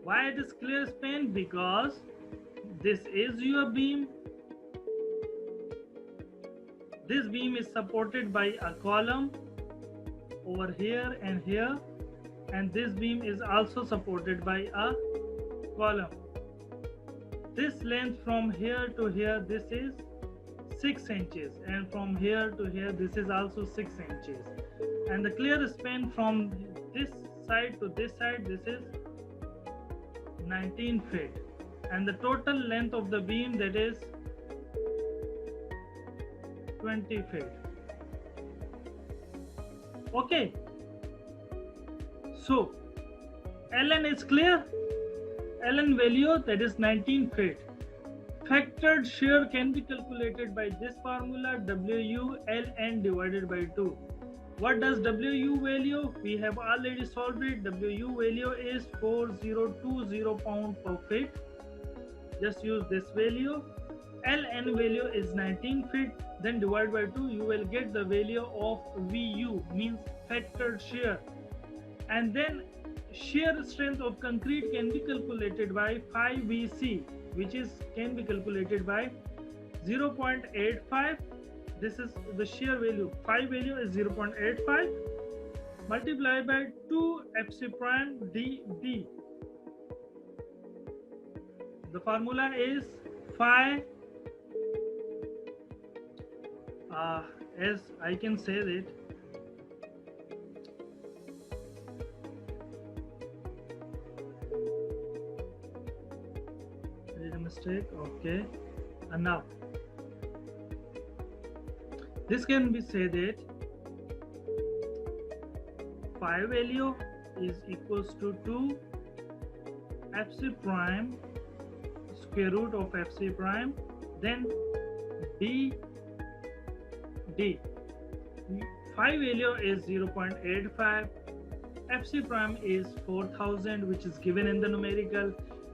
Why it is clear span? Because this is your beam. This beam is supported by a column over here and here, and this beam is also supported by a column. This length from here to here, this is 6 inches, and from here to here, this is also 6 inches. And the clear span from this side to this side, this is 19 feet. And the total length of the beam, that is 20 feet. Okay. So, Ln is clear? Ln value, that is 19 feet. Factored shear can be calculated by this formula, WU Ln divided by 2. What does WU value? We have already solved it. WU value is 4020 pound per feet. Just use this value. Ln value is 19 feet. Then divide by 2. You will get the value of VU, means factored shear. And then shear strength of concrete can be calculated by 5VC, which can be calculated by 0.85. This is the shear value. Phi value is 0.85 multiplied by 2 FC prime DD. The formula is phi, as I can say that, there is a mistake. Okay, and now this can be said that phi value is equals to 2 FC prime square root of FC prime, then D D. Phi value is 0.85. FC prime is 4000, which is given in the numerical.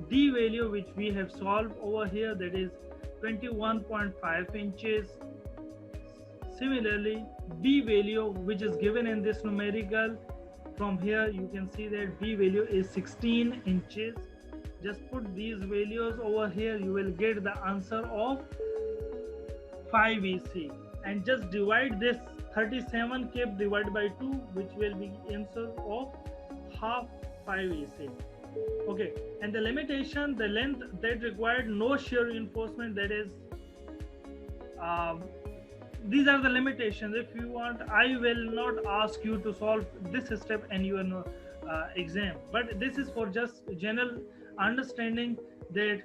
D value, which we have solved over here, that is 21.5 inches. Similarly, B value, which is given in this numerical, from here you can see that B value is 16 inches. Just put these values over here, you will get the answer of 5 EC, and just divide this 37 cap divided by 2, which will be answer of half 5 EC. Okay, and the limitation, the length that required no shear reinforcement, that is these are the limitations. If you want, I will not ask you to solve this step in your exam, but this is for just general understanding that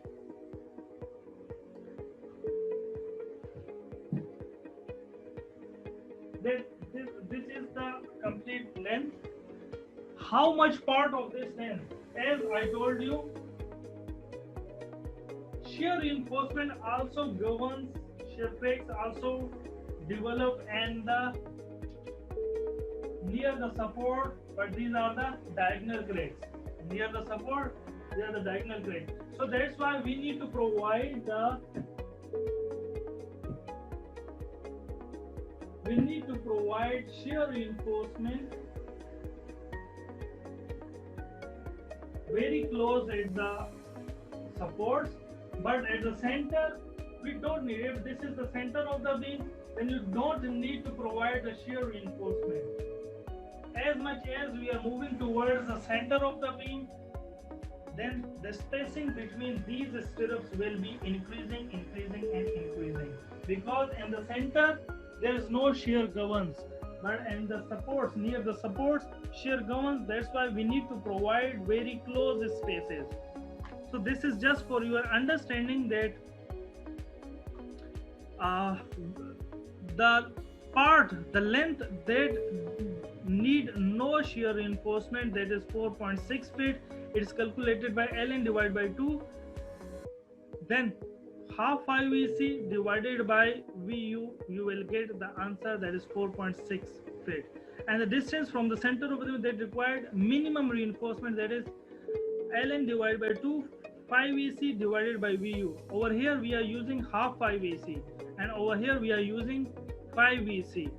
this is the complete length. How much part of this length? As I told you, shear reinforcement also governs, shear cracks also develop and near the support, but these are the diagonal cracks. Near the support, they are the diagonal cracks. So that's why we need to provide shear reinforcement very close at the supports, but at the center we don't need. If this is the center of the beam, then you don't need to provide the shear reinforcement. As much as we are moving towards the center of the beam, then the spacing between these stirrups will be increasing, because in the center there is no shear governs, but in the supports, near the supports, shear governs. That's why we need to provide very close spaces. So this is just for your understanding that the length that need no shear reinforcement, that is 4.6 feet. It is calculated by ln divided by 2. Then half 5 EC divided by VU, you will get the answer, that is 4.6 feet. And the distance from the center of the beam that required minimum reinforcement, that is ln divided by 2, 5 EC divided by VU. Over here we are using half 5 EC, and over here we are using 5 EC.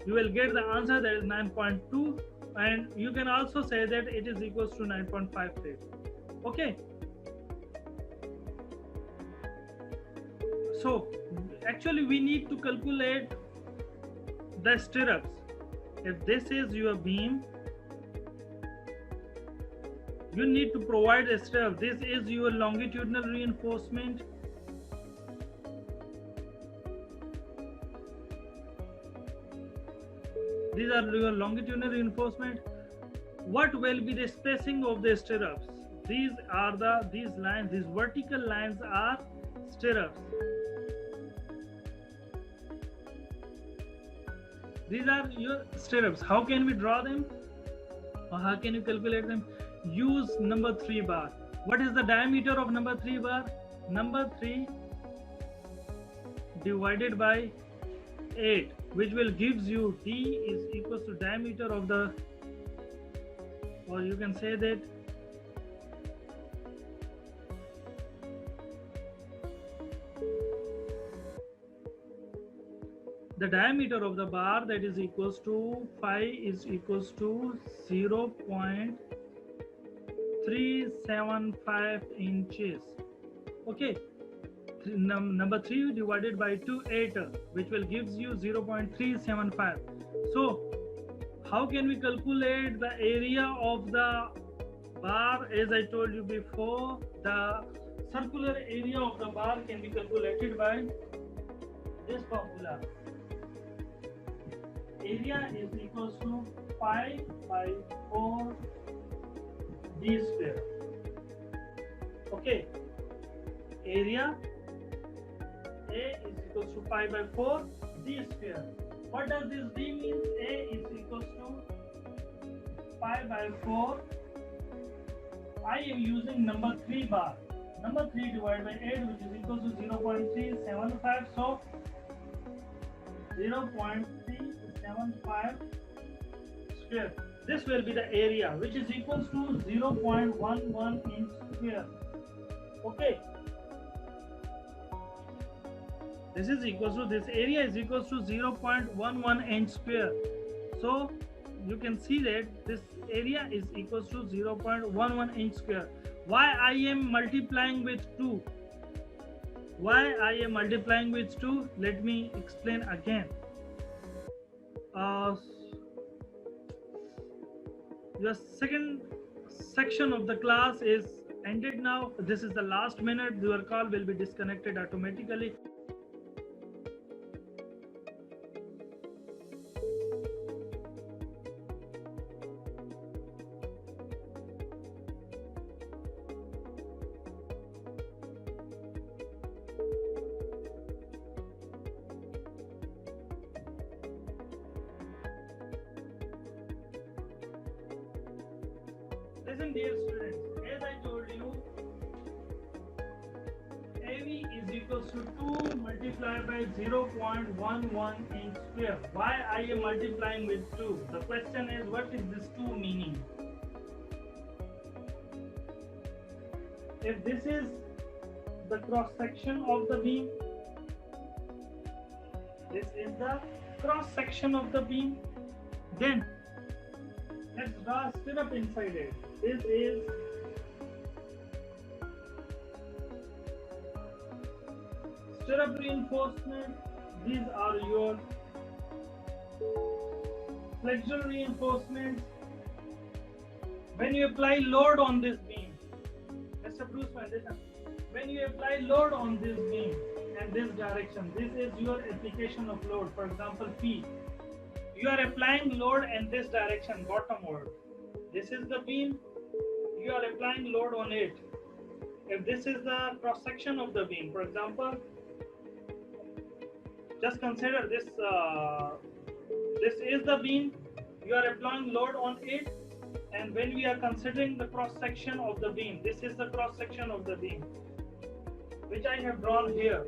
You will get the answer, that is 9.2, and you can also say that it is equals to 9.5 feet. Okay. So actually we need to calculate the stirrups. If this is your beam, you need to provide a stirrup. This is your longitudinal reinforcement. These are your longitudinal reinforcement. What will be the spacing of the stirrups? These lines, these vertical lines are stirrups. These are your stirrups. How can we draw them? Or how can you calculate them? Use number 3 bar. What is the diameter of number 3 bar? Number 3 divided by 8, which will gives you D is equals to diameter of the, or you can say that the diameter of the bar, that is equals to phi is equals to 0.375 inches. Okay, number 3 divided by 2, 8, which will gives you 0.375. So how can we calculate the area of the bar? As I told you before, the circular area of the bar can be calculated by this formula. Area is equals to pi by 4 d square. Okay, area A is equals to pi by 4 d square. What does this d mean? A is equals to pi by 4. I am using number 3 bar. Number 3 divided by 8, which is equals to 0.375. So 0.375 square. This will be the area, which is equals to 0.11 inch square. Okay. This is equals to, this area is equals to 0.11 inch square. So you can see that this area is equals to 0.11 inch square. Why I am multiplying with 2? Why I am multiplying with 2? Let me explain again. The second section of the class is ended now. This is the last minute. Your call will be disconnected automatically. Listen, dear students, as I told you, AV is equals to 2 multiplied by 0.11 inch square. Why I am multiplying with 2? The question is, what is this 2 meaning? If this is the cross section of the beam, this is the cross section of the beam, then let's draw a stirrup inside it. This is stirrup reinforcement. These are your flexural reinforcements. When you apply load on this beam, Mr. Bruce, when you apply load on this beam and this direction, this is your application of load. For example, P. You are applying load in this direction, bottomward. This is the beam. You are applying load on it. If this is the cross section of the beam, for example, just consider this. This is the beam. You are applying load on it, and when we are considering the cross section of the beam, this is the cross section of the beam, which I have drawn here.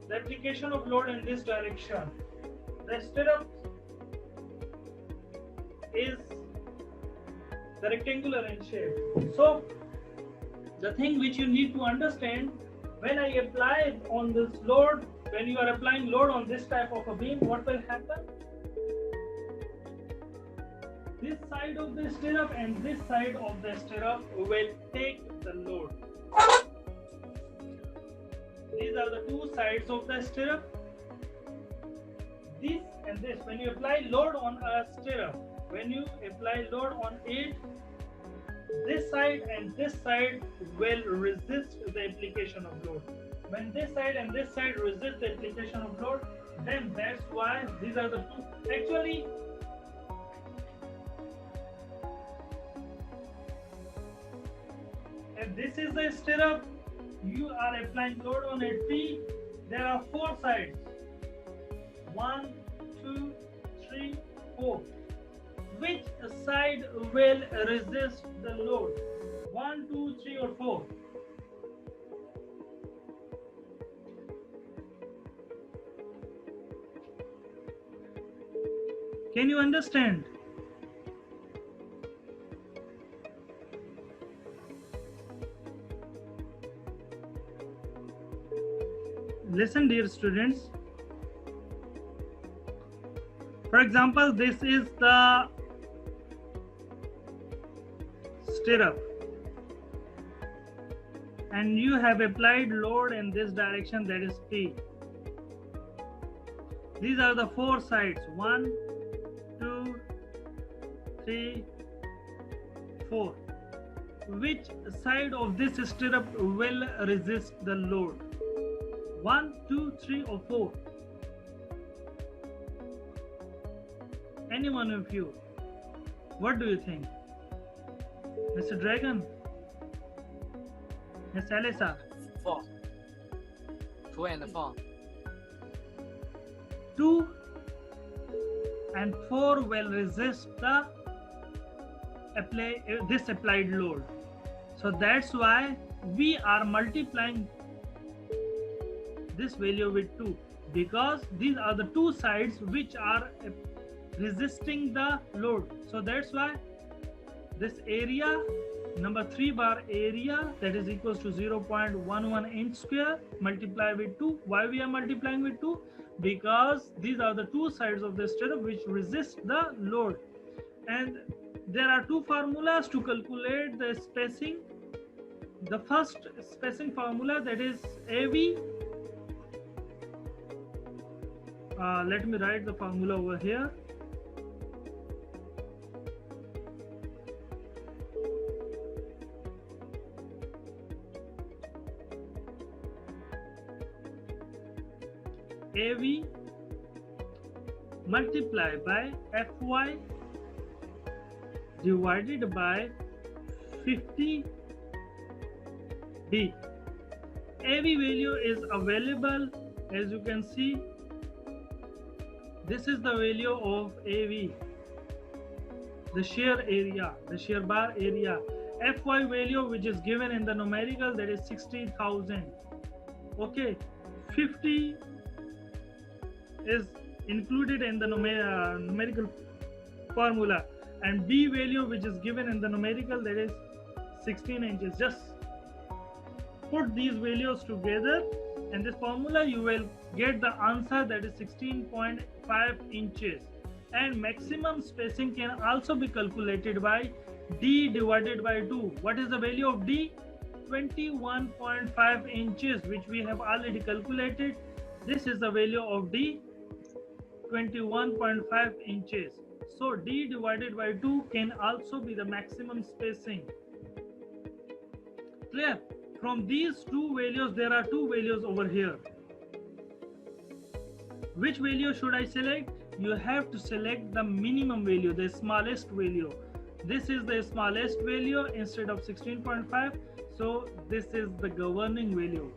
The application of load in this direction. The stirrup is the rectangular in shape. So the thing which you need to understand, when I apply on this load, when you are applying load on this type of a beam, what will happen? This side of the stirrup and this side of the stirrup will take the load. These are the two sides of the stirrup. This and this. When you apply load on a stirrup, when you apply load on it, this side and this side will resist the application of load. When this side and this side resist the application of load, then that's why these are the two. Actually, if this is the stirrup, you are applying load on it P. There are 4 sides. 1, 2, 3, 4. Which side will resist the load? 1, 2, 3, or 4? Can you understand? Listen, dear students. For example, this is the stirrup, and you have applied load in this direction, that is P. These are the 4 sides. 1, 2, 3, 4. Which side of this stirrup will resist the load? 1, 2, 3, or 4? Any one of you? What do you think? Mr. Dragon? Miss Alisa? 4. 2 and 4. 2 and 4 will resist the this applied load. So that's why we are multiplying this value with 2. because these are the two sides which are resisting the load. So that's why this area, number 3 bar area, that is equals to 0.11 inch square multiplied with 2. Why we are multiplying with 2? Because these are the two sides of the stirrup which resist the load. And there are two formulas to calculate the spacing. The first spacing formula, that is AV. Let me write the formula over here. AV multiplied by Fy divided by 50D. AV value is available, as you can see. This is the value of AV, the shear area, the shear bar area. Fy value, which is given in the numerical, that is 60,000. Okay, 50 is included in the numerical formula, and B value, which is given in the numerical, that is 16 inches. Just put these values together in this formula, you will get the answer, that is 16.5 inches. And maximum spacing can also be calculated by D divided by 2. What is the value of D? 21.5 inches, which we have already calculated. This is the value of D, 21.5 inches. So D divided by 2 can also be the maximum spacing. Clear? From these two values, there are two values over here. Which value should I select? You have to select the minimum value, the smallest value. This is the smallest value instead of 16.5. So this is the governing value.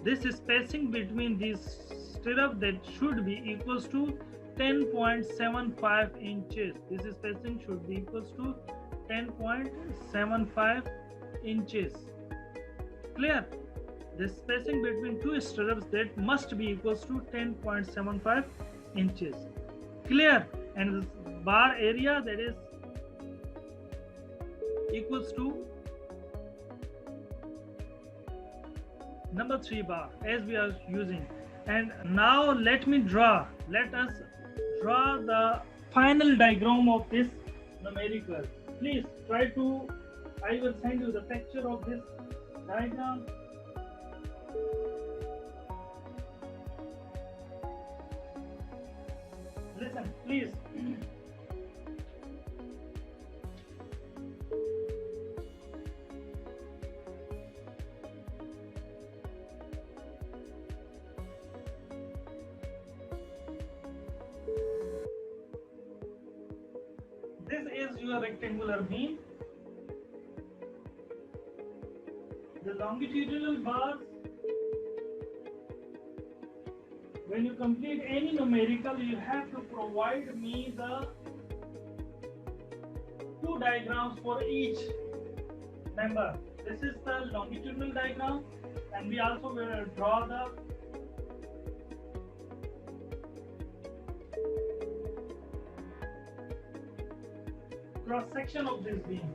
This is spacing between these stirrup that should be equals to 10.75 inches. This is spacing should be equals to 10.75 inches. Clear? The spacing between two stirrups, that must be equals to 10.75 inches. Clear? And this bar area, that is equals to number 3 bar, as we are using. And now let us draw the final diagram of this numerical. Please try to, I will send you the picture of this diagram. Listen, please. This is your rectangular beam. The longitudinal bars, when you complete any numerical, you have to provide me the two diagrams for each member. This is the longitudinal diagram, and we also will draw the cross section of this beam.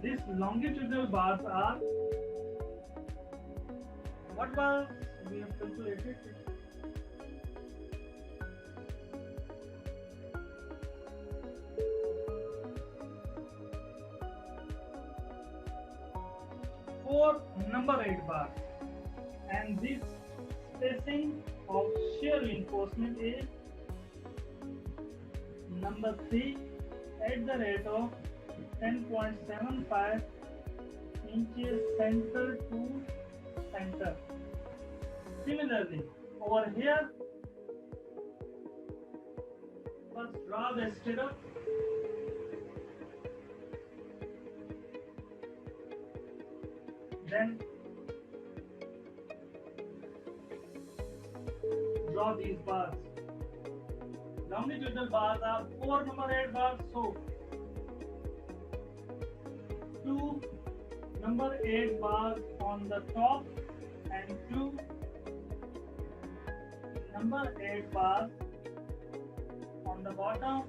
These longitudinal bars are what bars we have calculated. For number 8 bars, and this spacing of shear reinforcement is number 3 at the rate of 10.75 inches center to center. Similarly, over here, first draw the stirrup. Then draw these bars. Longitudinal bars are 4 number 8 bars, so 2 number 8 bars on the top and 2 number 8 bars on the bottom,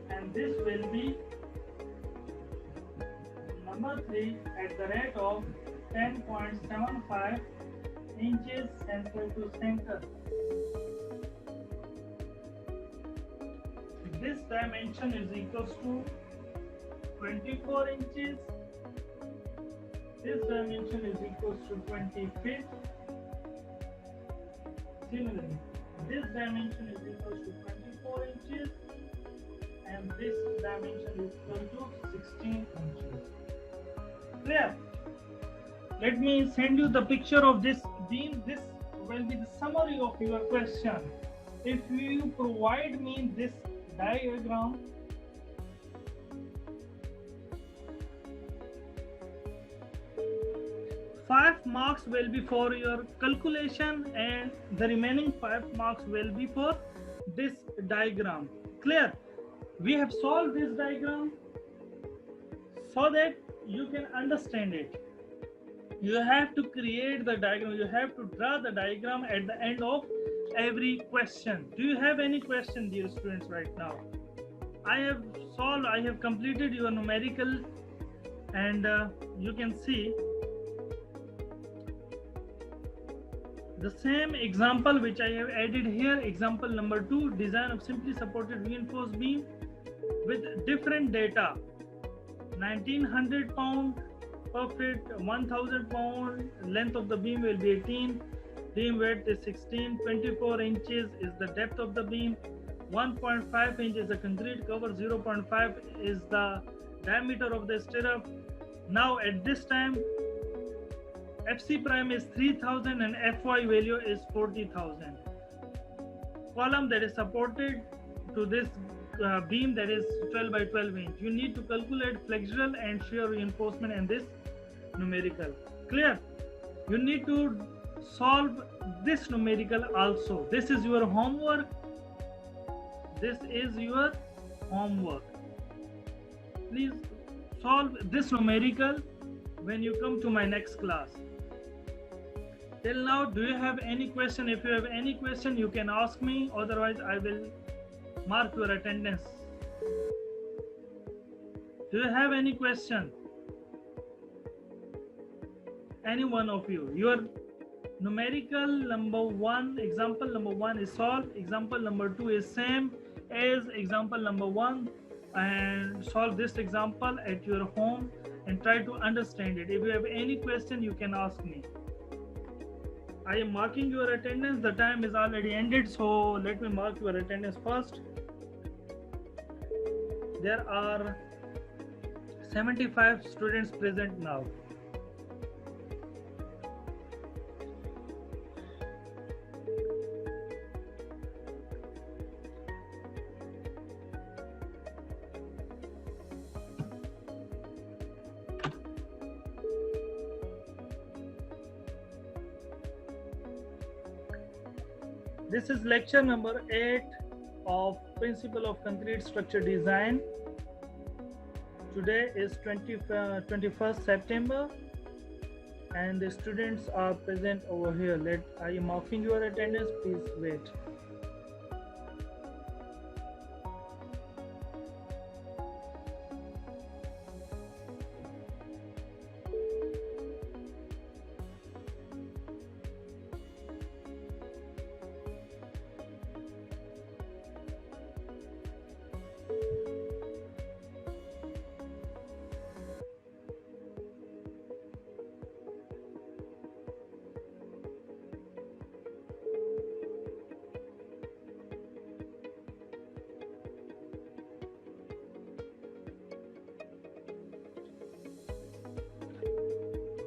and this will be number 3 at the rate of 10.75 inches center to center. This dimension is equals to 24 inches. This dimension is equals to 20 feet. Similarly, this dimension is equals to 24 inches and this dimension is equal to 16 inches. Clear? Let me send you the picture of this beam. This will be the summary of your question. If you provide me this diagram, five marks will be for your calculation and the remaining 5 marks will be for this diagram. Clear? We have solved this diagram so that you can understand it. You have to create the diagram, you have to draw the diagram at the end of every question. Do you have any question, dear students, right now? I have completed your numerical, and you can see the same example which I have added here. Example number 2, design of simply supported reinforced beam with different data. 1900 pound per feet, 1000 pound, length of the beam will be 18, beam width is 16, 24 inches is the depth of the beam, 1.5 inch is the concrete cover, 0.5 is the diameter of the stirrup. Now at this time FC prime is 3000 and FY value is 40,000. Column that is supported to this beam, that is 12 by 12 inch. You need to calculate flexural and shear reinforcement in this numerical. Clear? You need to solve this numerical also. This is your homework. This is your homework. Please solve this numerical when you come to my next class. Till now, do you have any question? If you have any question, you can ask me. Otherwise, I will mark your attendance. Do you have any question? Any one of you? Your numerical number 1, example number 1 is solved. Example number 2 is same as example number 1. And solve this example at your home and try to understand it. If you have any question, you can ask me. I am marking your attendance. The time is already ended, so let me mark your attendance first. There are 75 students present now. This is lecture number 8 of Principle of Concrete Structure Design. Today is 21st September and the students are present over here. I am marking your attendance. Please wait.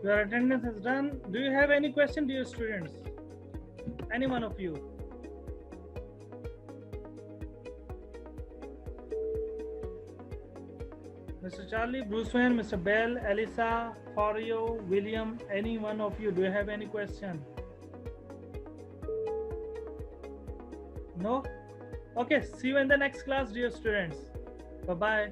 Your attendance is done. Do you have any question, dear students? Any one of you? Mr. Charlie, Bruce Wayne, Mr. Bell, Elisa, Forio, William, any one of you, do you have any question? No? Okay, see you in the next class, dear students. Bye-bye.